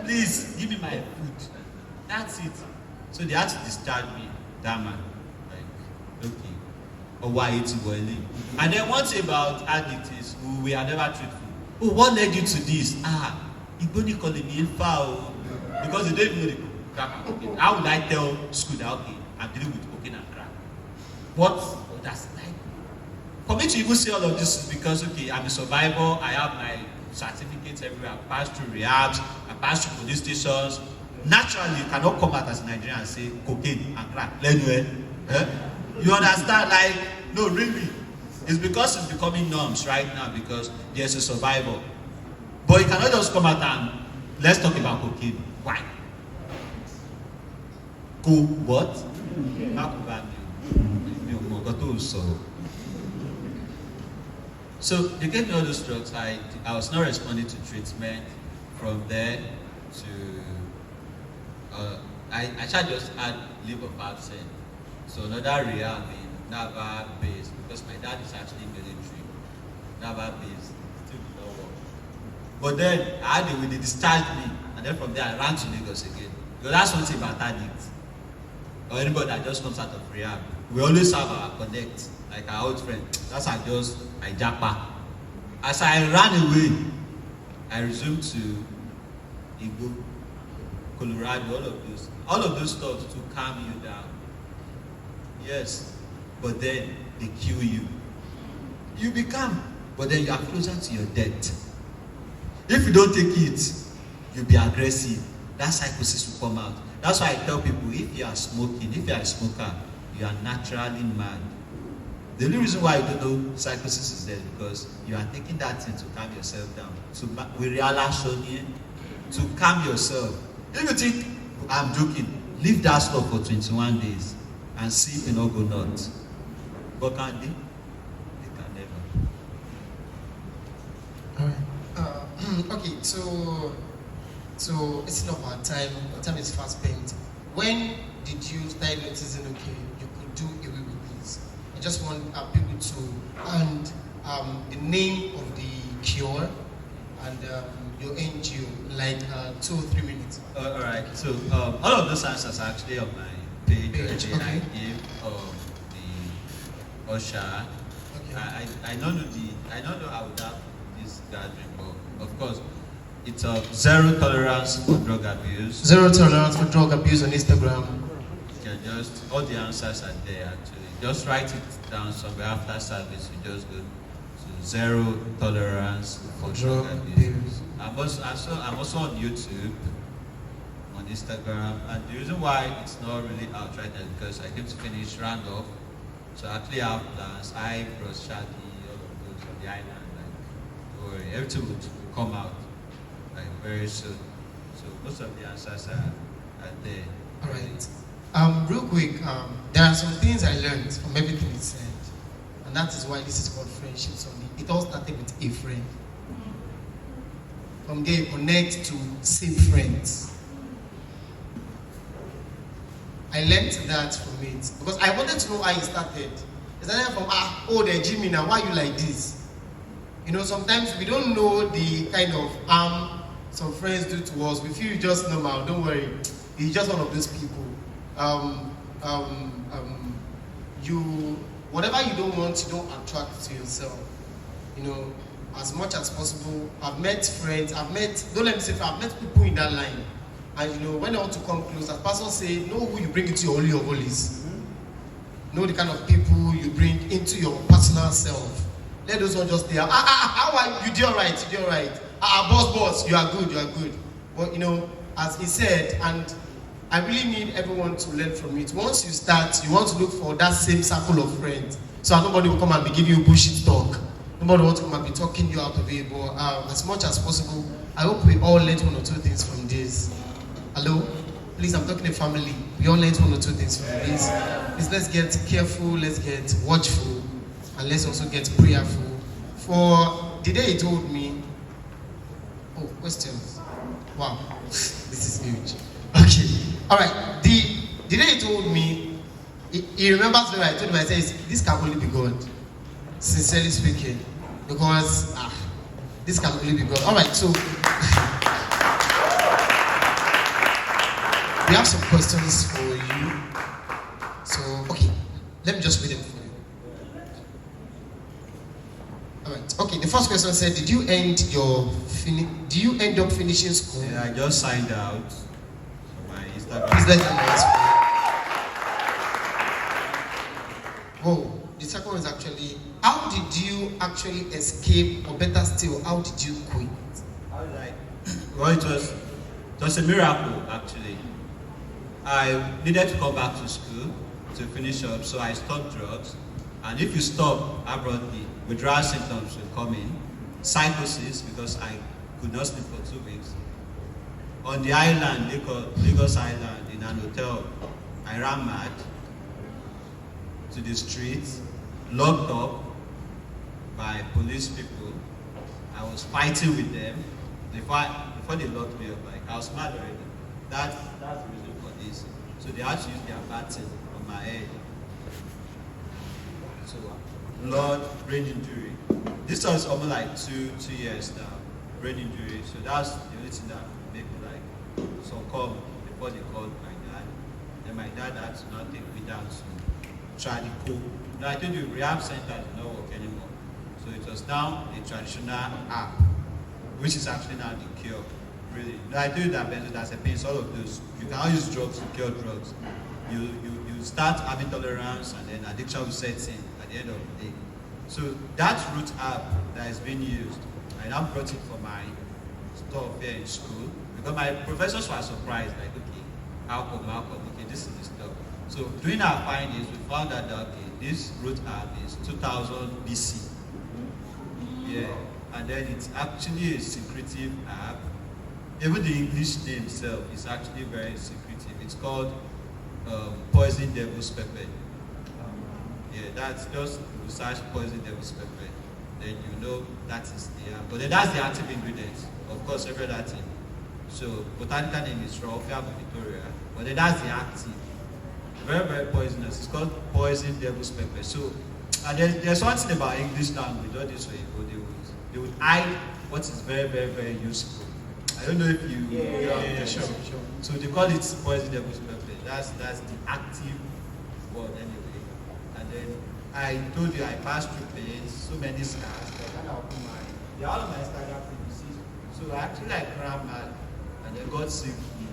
Please give me my food. That's it. So they had to discharge me. That man, like, okay. Or why it's boiling. And then one thing about addicts is we are never truthful. Oh, what led you to this? Igboni calling me foul because they don't even know the crack and cocaine. How would I tell school that okay, I'm dealing with cocaine and crack? What? That's like for me to even say all of this is because okay, I'm a survivor. I have my certificates everywhere. I passed through rehabs. I passed through police stations. Naturally, you cannot come out as a Nigerian and say cocaine and crack. Anyway, you understand? Like no, really. It's because it's becoming norms right now because there's a survival. But you cannot just come out and let's talk about cocaine. Why? Go what? How could that be? So they gave me all those drugs. I was not responding to treatment. From there to I tried just add leave of absence. So another rehab in Naval base because my dad is actually military. Naval base still did not work. But then I had it when they discharged me, and then from there I ran to Lagos again. Because that's one thing about addict or anybody that just comes out of rehab. We always have our connect, like our old friend. That's I japa. As I ran away, I resumed to Igbo, Colorado, all of those stuff to calm you down. Yes, but then they kill you. You become, but then you are closer to your death. If you don't take it, you'll be aggressive. That psychosis will come out. That's why I tell people, if you are smoking, if you are a smoker, you are naturally mad. The only reason why you don't know psychosis is there because you are taking that thing to calm yourself down. So we realize to calm yourself. If you think I'm joking, leave that stuff for 21 days and see if you not go nuts. But can they? They can never. Alright. Okay, so it's not our time. Our time is fast spent. When did you start noticing okay, you could do away with this? I just want people to and the name of the cure and your NGO, like 2 or 3 minutes. All right. So all of those answers are actually on my page. Okay. I gave the Osha. Okay. I don't know how would have this gathering, but of course it's zero tolerance for drug abuse. Zero tolerance for drug abuse on Instagram. Yeah, just all the answers are there actually. Just write it down somewhere after service. You just go to zero tolerance for drug abuse. I'm also on YouTube, on Instagram, and the reason why it's not really out right now is because I came to finish round off. So I actually have plans. I cross Shaggy, all of those on the island. Like, don't worry, everything will come out like very soon. So most of the answers are there. All right. Real quick, there are some things I learned from everything he said, and that is why this is called friendships only. It all started with a friend. From there, you connect to same friends. I learned that from it because I wanted to know how it started. It started from they're Jimmy now. Why are you like this? You know, sometimes we don't know the kind of harm some friends do to us. We feel just normal. Don't worry, he's just one of those people. Whatever you don't want, you don't attract to yourself. You know, as much as possible. I've met friends. I've met people in that line. And you know, when I want to come close, as pastor say, know who you bring into your holy of holies. Know the kind of people you bring into your personal self. Let those ones just stay. How are you? You do all right. You do all right. Boss, you are good. But you know, as he said, and I really need everyone to learn from it. Once you start, you want to look for that same circle of friends. So nobody will come and be giving you bullshit talk. Nobody wants to come and be talking you out of it. But as much as possible, I hope we all learn 1 or 2 things from this. Hello? Please, I'm talking to family. We all learn 1 or 2 things from this. Please, let's get careful, let's get watchful, and let's also get prayerful. For the day he told me, questions. Wow, this is huge. Okay, all right. The day he told me, he remembers when I told him, I said, this can only be God. Sincerely speaking, because this can only be God. All right, so we have some questions for you. So, okay, let me just read them for you. All right. Okay. The first question said, "Did you end up finishing school?" Yeah, I just signed out on my Instagram. Please let them know. Whoa. The second one is actually, how did you actually escape, or better still, how did you quit? How did I? Well, it was a miracle actually. I needed to come back to school to finish up, so I stopped drugs. And if you stop abruptly, withdrawal symptoms will come in, psychosis, because I could not sleep for 2 weeks. On the island, Lagos Island, in an hotel, I ran mad to the streets, locked up by police people. I was fighting with them. Before they locked me up, like I was mad already. That's the reason for this. So they had to use their baton on my head. So blood, brain injury. This was almost like two years now, brain injury. So that's the only thing that made me like succumb before they called my dad. Then my dad had to now take me down to try the coke. Now I told you rehab centers do not work anymore. So it was now a traditional app, which is actually now the cure. Really. Now I told you that benzodiazepines, all of those, you can all use drugs to cure drugs. You start having tolerance and then addiction will set in at the end of the day. So that root app that is being used, I now brought it for my stuff here in school because my professors were surprised, like, okay, how come, okay, this is the stuff. So during our findings, we found out that, okay, this root app is 2000 BC. Yeah, and then it's actually a secretive app. Even the English name itself is actually very secretive. It's called poison devil's pepper. Yeah, that's just research poison devil's pepper. Then you know that is the but then that's the active ingredient. Of course, every other thing. So botanical name is Raphia Victoria, but then that's the active. Very, very poisonous. It's called poison devil's pepper. So and there's one thing about English language, all this way, they would hide what is very, very, very useful. I don't know if you sure. So they call it poison devil's pepper. That's the active word anyway. And then I told you I passed through pains, so many scars. They're all on my Instagram pages. So actually I ran mad and then God saved me.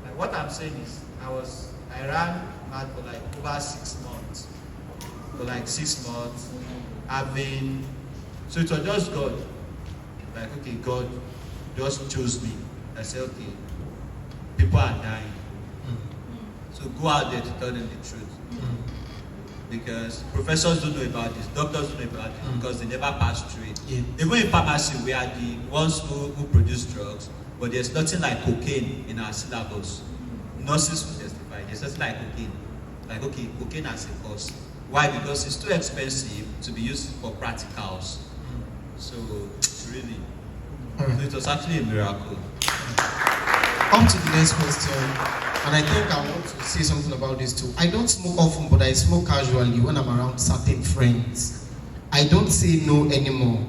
Like what I'm saying is I ran mad for like over 6 months. For like 6 months. So it was just God. Like okay, God just chose me. I said, okay, people are dying. So go out there to tell them the truth. Because professors don't know about this, doctors don't know about it because they never passed through it. Yeah. Even in pharmacy, we are the ones who produce drugs, but there's nothing like cocaine in our syllabus. Nurses will testify, there's nothing like cocaine. Like, okay, cocaine has a cost. Why? Because it's too expensive to be used for practicals. So, really, so it was actually a miracle. On to the next question, and I think I want to say something about this too. I don't smoke often, but I smoke casually when I'm around certain friends. I don't say no anymore.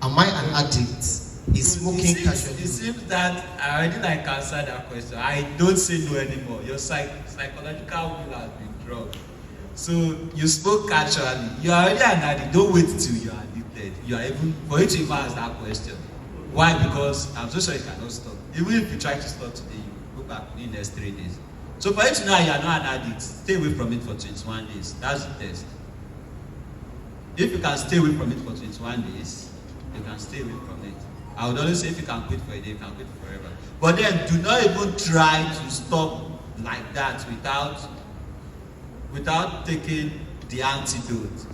Am I an addict? Is smoking casually? It seems that I already like answered that question. I don't say no anymore. Your psychological will has been dropped. So you smoke casually. You are already an addict. Don't wait till you are addicted. You are even for you to even ask that question. Why? Because I'm so sure you cannot stop. Even if you try to stop today, you go back in the next 3 days. So for you to know you are not an addict, stay away from it for 21 days. That's the test. If you can stay away from it for 21 days, you can stay away from it. I would always say if you can quit for a day, you can quit forever. But then do not even try to stop like that without taking the antidote.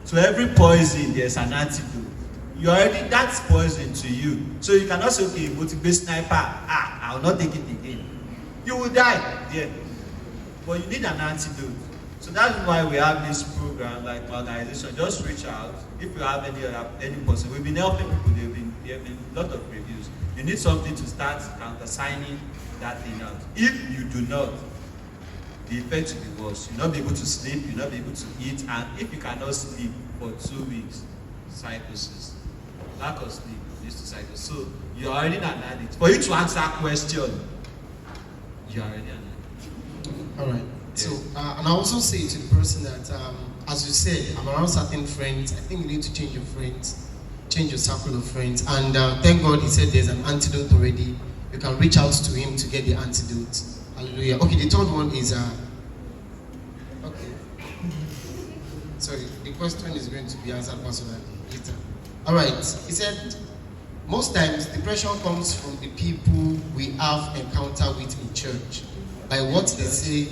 To every poison, there's an antidote. You already, that's poison to you. So you cannot say, okay, motivate sniper, I will not take it again. You will die there. But you need an antidote. So that's why we have this program like my organization. Just reach out. If you have any person, we've been helping people, there have been a lot of reviews. You need something to start countersigning that thing out. If you do not, the effect will be worse. You'll not be able to sleep, you'll not be able to eat, and if you cannot sleep for 2 weeks, psychosis. Lack of sleep leads to psychosis. So you're already an addict. For you to answer that question, you're already an addict. All right. So, and I also say to the person that, as you said, I'm around certain friends. I think you need to change your friends, change your circle of friends. And thank God he said there's an antidote already. You can reach out to him to get the antidote. Hallelujah. Okay, the third one is, okay. Sorry, the question is going to be answered personally later. All right. He said, most times depression comes from the people we have encounter with in church. By what they say,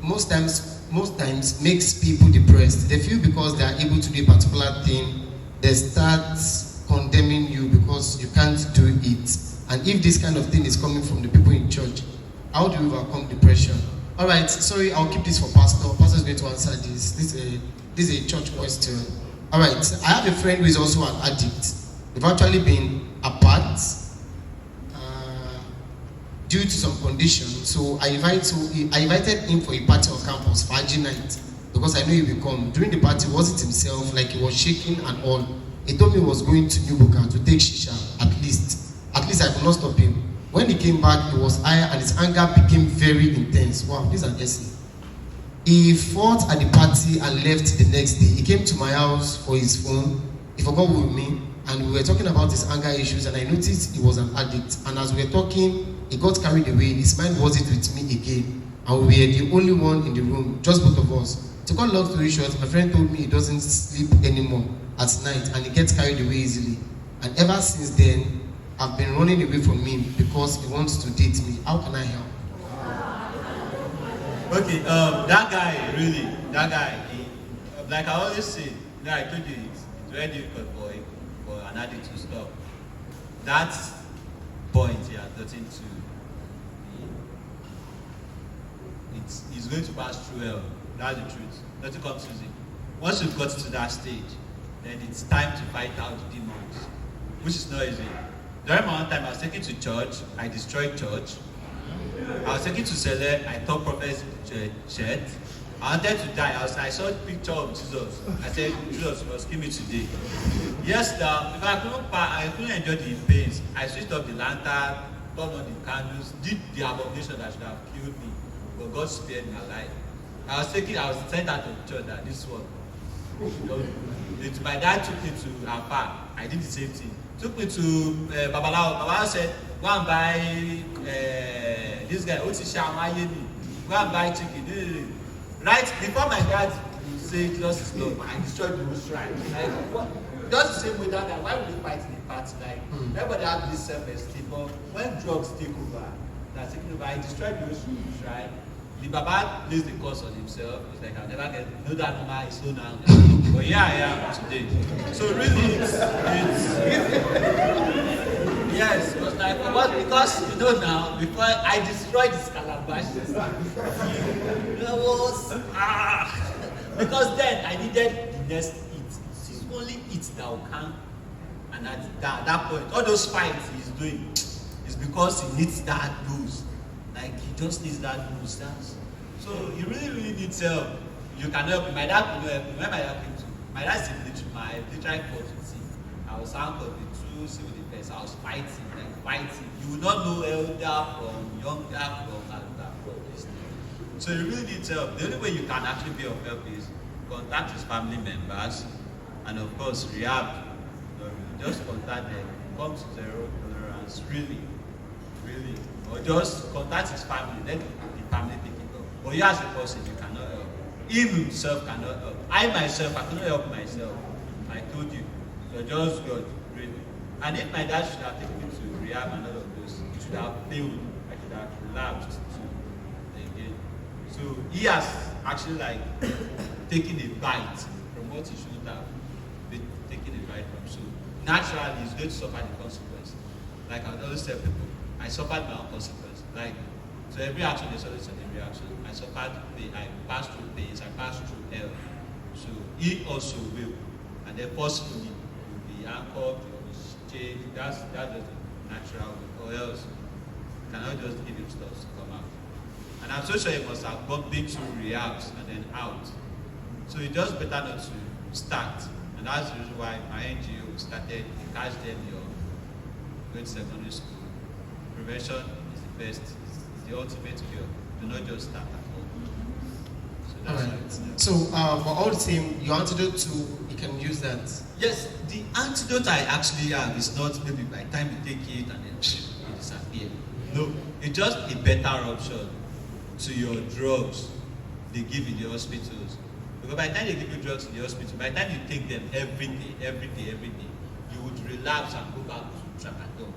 most times makes people depressed. They feel because they are able to do a particular thing, they start condemning you because you can't do it. And if this kind of thing is coming from the people in church, how do you overcome depression? All right, sorry, I'll keep this for Pastor. Pastor is going to answer this. This is a church question. All right, I have a friend who is also an addict. They've actually been apart due to some conditions. So I invited him for a party on campus, Friday night, because I knew he would come. During the party, he wasn't himself, like he was shaking and all. He told me he was going to Nubuka to take shisha, at least. At least I could not stop him. When he came back, he was high and his anger became very intense. Wow, this is an essay. He fought at the party and left the next day. He came to my house for his phone. He forgot with me, and we were talking about his anger issues, and I noticed he was an addict. And as we were talking, he got carried away. His mind wasn't with me again, and we were the only one in the room, just both of us. To cut long story short, my friend told me he doesn't sleep anymore at night, and he gets carried away easily. And ever since then, I've been running away from him because he wants to date me. How can I help? Okay, that guy, like I always say, I told you, it's very difficult for an addict to stop. That point he has gotten to, it's going to pass through hell. That's the truth. Nothing comes easy. Once you've got to that stage, then it's time to fight out the demons, which is not easy. During my own time, I was taken to church, I destroyed church. I was taken to Sele, I taught prophets shirt. I wanted to die. I saw a picture of Jesus. I said, Jesus must kill me today. Yes, now, if I couldn't enjoy the pains, I switched off the lantern, turned on the candles, did the abomination that should have killed me. But God spared my life. I was sent out of church that this one. My dad took me to Apa. I did the same thing. Took me to Babalawo. Babalawo said, go and buy this guy, go and buy chicken. Right before my dad would say Jesus is Lord, I destroyed the whole shrine. Like, what? Just the same way that guy, why would he fight in the party? Like, everybody has this self-esteem, but when drugs take over, I destroyed the whole shrine. The Baba lays the curse on himself. It's like, I'll never know that Mama is so now. But yeah, I am today. So really, it's yes, it was like, because you know now, before I destroyed this calabash, because then I needed the next eat. It's only eat that will come, and at that point, all those fights he's doing is because he needs that boost. Like he just needs that boost. So he really needs help. You can help him. My dad could help him. When my dad came to, my dad's in my literary fought with him. I was handcuffed with two civil defense. I was fighting. You will not know elder from younger from elder from this thing. So he really needs help. The only way you can actually be of help is contact his family members, and of course rehab. Just contact them. Come to zero tolerance. Really. Or just contact his family, let the family pick it up. But you as a person, you cannot help. He himself cannot help. I myself, I cannot help myself. I told you. So just God, really. And if my dad should have taken me to rehab and all of those, it should have failed. I should have relapsed to again. So he has actually taken a bite from what he shouldn't have been taken a bite from. So naturally, he's going to suffer the consequence. Like I always tell people, I suffered my own consequence. Like, so every action is always an reaction. I suffered pain, I passed through pains, I passed through hell. So he also will. And then forcefully will be anchored, will be changed. That's the thing. natural way, or else you cannot just give him stuff to come out. And I'm so sure he must have been through rehabs and then out. So it's just better not to start. And that's the reason why my NGO started the Catch Them Young, going to secondary school. Prevention is the best, it's the ultimate cure. Do not just start at all. So All that's right. it. So for all the team, your antidote to, you can use that. Yes, the antidote I actually have is not maybe by the time you take it and then it disappears. No, it's just a better option to your drugs they give in the hospitals. Because by the time they give you drugs in the hospital, by the time you take them every day, you would relapse and go back to tramadol.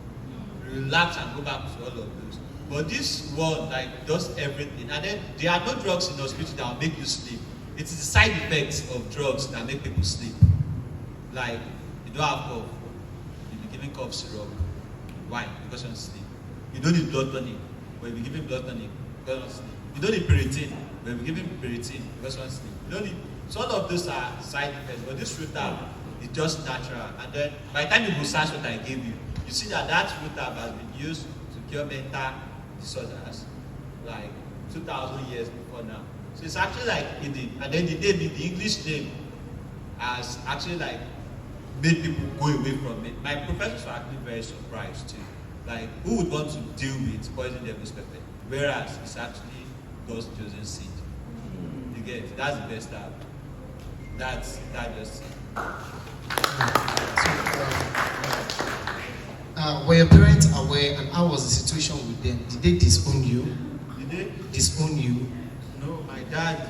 Relapse and go back to all of those. But this one, like, does everything. And then there are no drugs in the hospital that will make you sleep. It is the side effects of drugs that make people sleep. Like, you don't have cough, you'll be giving cough syrup. Why? Because you don't sleep. You don't need blood tonic, but you'll be giving blood tonic because you don't sleep. You don't need Piriton, but you'll be giving Piriton because you don't sleep. You don't need, so all of those are side effects, but this Rutab is just natural. And then by the time you research what I gave you, you see that that Rutab has been used to cure mental disorders like 2,000 years before now. So it's actually like in the, and then the name, the English name has actually like made people go away from it. My professors were actually very surprised too. Like, who would want to deal with poison devil's pepper? Whereas it's actually God's chosen seed. You get it? That's the best app. That's just it. Were your parents aware, and how was the situation with them? Did they disown you? Did they? Disown you? No, my dad,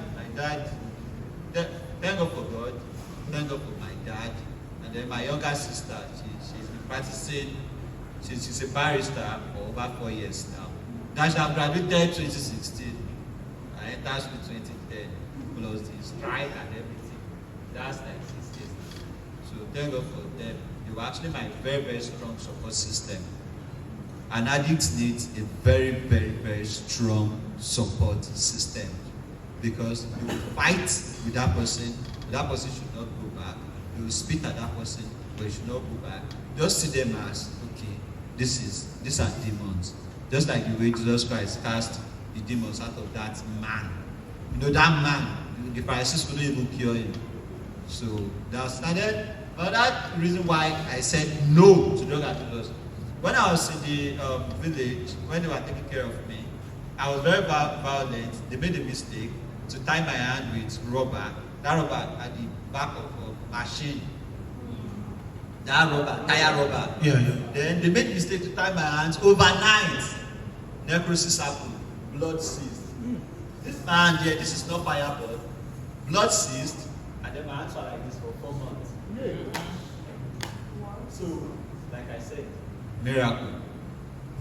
thank God for God, thank God for my dad, and then my younger sister, she's been practicing, she's a barrister for over 4 years now. Now she have graduated 2016, I entered school 2010, plus the strike and everything. That's like 6 years now. So thank God for them. They were actually my very, very strong support system. An addict needs a very, very, very strong support system, because you will fight with that person should not go back. You will spit at that person, but you should not go back. Just see them as, okay, these are demons. Just like the way Jesus Christ cast the demons out of that man. You know, that man, the Pharisees couldn't even cure him. So that's, and then another reason why I said no to drug abusers. When I was in the village, when they were taking care of me, I was very violent. They made a mistake to tie my hand with rubber. That rubber at the back of a machine. That rubber, tire rubber. Yeah. Then they made a mistake to tie my hands overnight. Necrosis happened. Blood ceased. This man here, this is not fire blood. Blood ceased, and then my hands were like this for 4 months. So, like I said, miracle.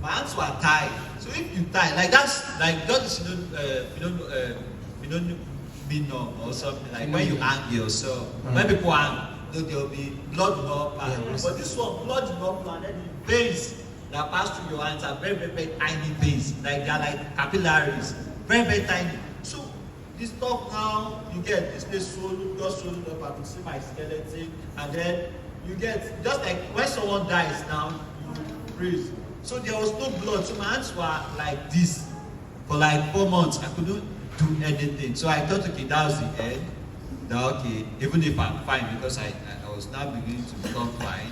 My hands were tied. So if you tie, like that's like just you don't be numb or something, like when you hang yourself. When people hang, there will be blood will not pass. But this one, blood will not pass. Then the veins that pass through your hands are very, very, very tiny veins. Like they are like capillaries. Very, very tiny. So this stuff now, you get this place swollen, just swollen up. I can see my skeleton, and then you get just like when someone dies now, you freeze. So there was no blood. So my hands were like this for like 4 months. I couldn't do anything. So I thought, okay, that was the end. That okay, even if I'm fine, because I was now beginning to become fine.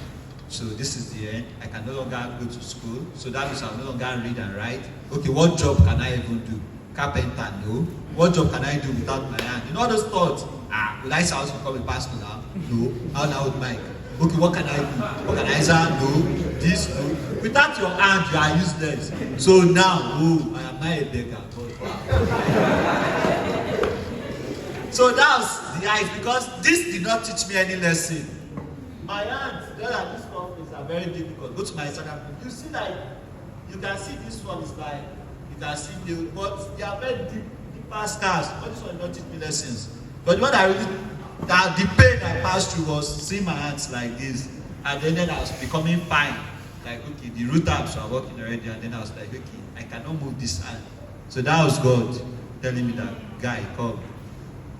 So this is the end. I can no longer go to school. So that means I'll no longer read and write. Okay, what job can I even do? Carpenter, no. What job can I do without my hand? You know all those thoughts. Will I also become a pastor now? No. How now with Mike? Okay, what can I do? Organizer? No. This? No. Without your hand, you are useless. So now, I am not a beggar. So that was the eyes, because this did not teach me any lesson. My hands, just like this stuff, are very difficult. Go to my Instagram. You see, like, you can see this one is like, you can see the, but they are very deeper scars. But this one did not teach me lessons. But what I really, that the pain I passed through was seeing my hands like this, and then I was becoming fine. Like, okay, the root tabs were working already, and then I was like, okay, I cannot move this hand. So that was God telling me that, guy, come.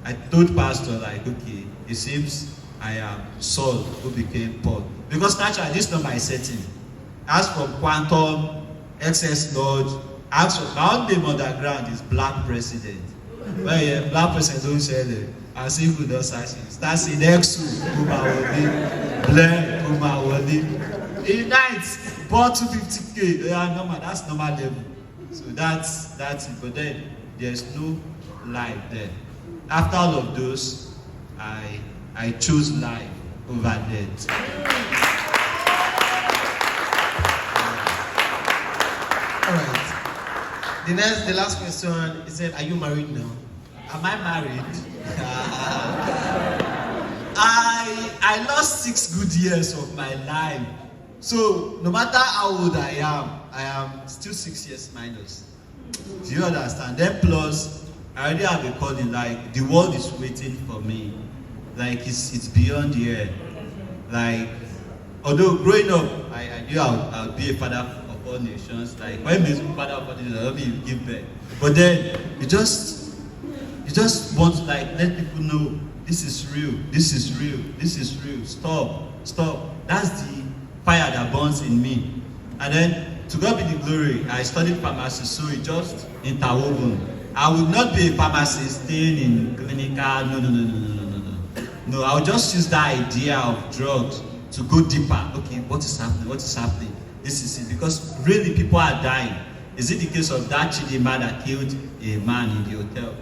I told pastor, like, okay, it seems I am Saul who became Paul. Because naturally, this is not my setting. As from Quantum, XS Lodge, as from my own name underground is Black President. Well, yeah, Black President don't share them. As if we don't search it. Start saying Exu, Kumawodi, Blair, Kumawodi. In night, bought 250K. Yeah, normal, that's normal level. So that's it. But then there's no life there. After all of those, I chose life over death. All right. The last question is said, are you married now? Am I married? I lost 6 good years of my life. So no matter how old I am still 6 years minus. Do you understand? Then plus, I already have a calling, like the world is waiting for me. Like it's beyond here. Like, although growing up, I knew I would be a father of all nations. Like when me father of all nations, I will give birth. But then you just want to like let people know this is real, this is real, this is real. Stop. That's the fire that burns in me. And then to God be the glory, I studied pharmacy, so it just interwoven. I would not be a pharmacist staying in clinical. No. No, I would just use that idea of drugs to go deeper. Okay, what is happening? This is it. Because really people are dying. Is it the case of that Chidinma that killed a man in the hotel?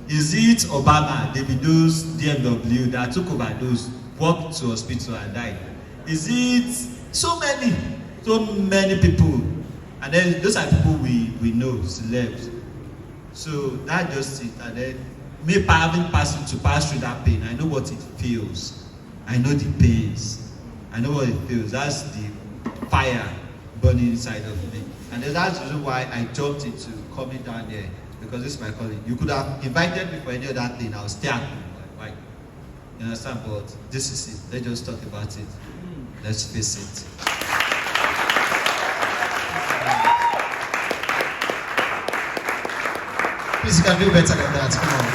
Is it Obama, Davido's DMW that took overdose, walked to hospital and died? Is it so many people? And then those are people we know, celebs. So that's just it. And then me having pass through that pain, I know what it feels. I know the pains. I know what it feels. That's the fire burning inside of me. And that's the reason why I jumped into coming down there. Because this is my calling. You could have invited me for any other thing. I'll stay at home. Why? You understand? But this is it. Let's just talk about it. Let's face it. Please, you can do better than that. Come on.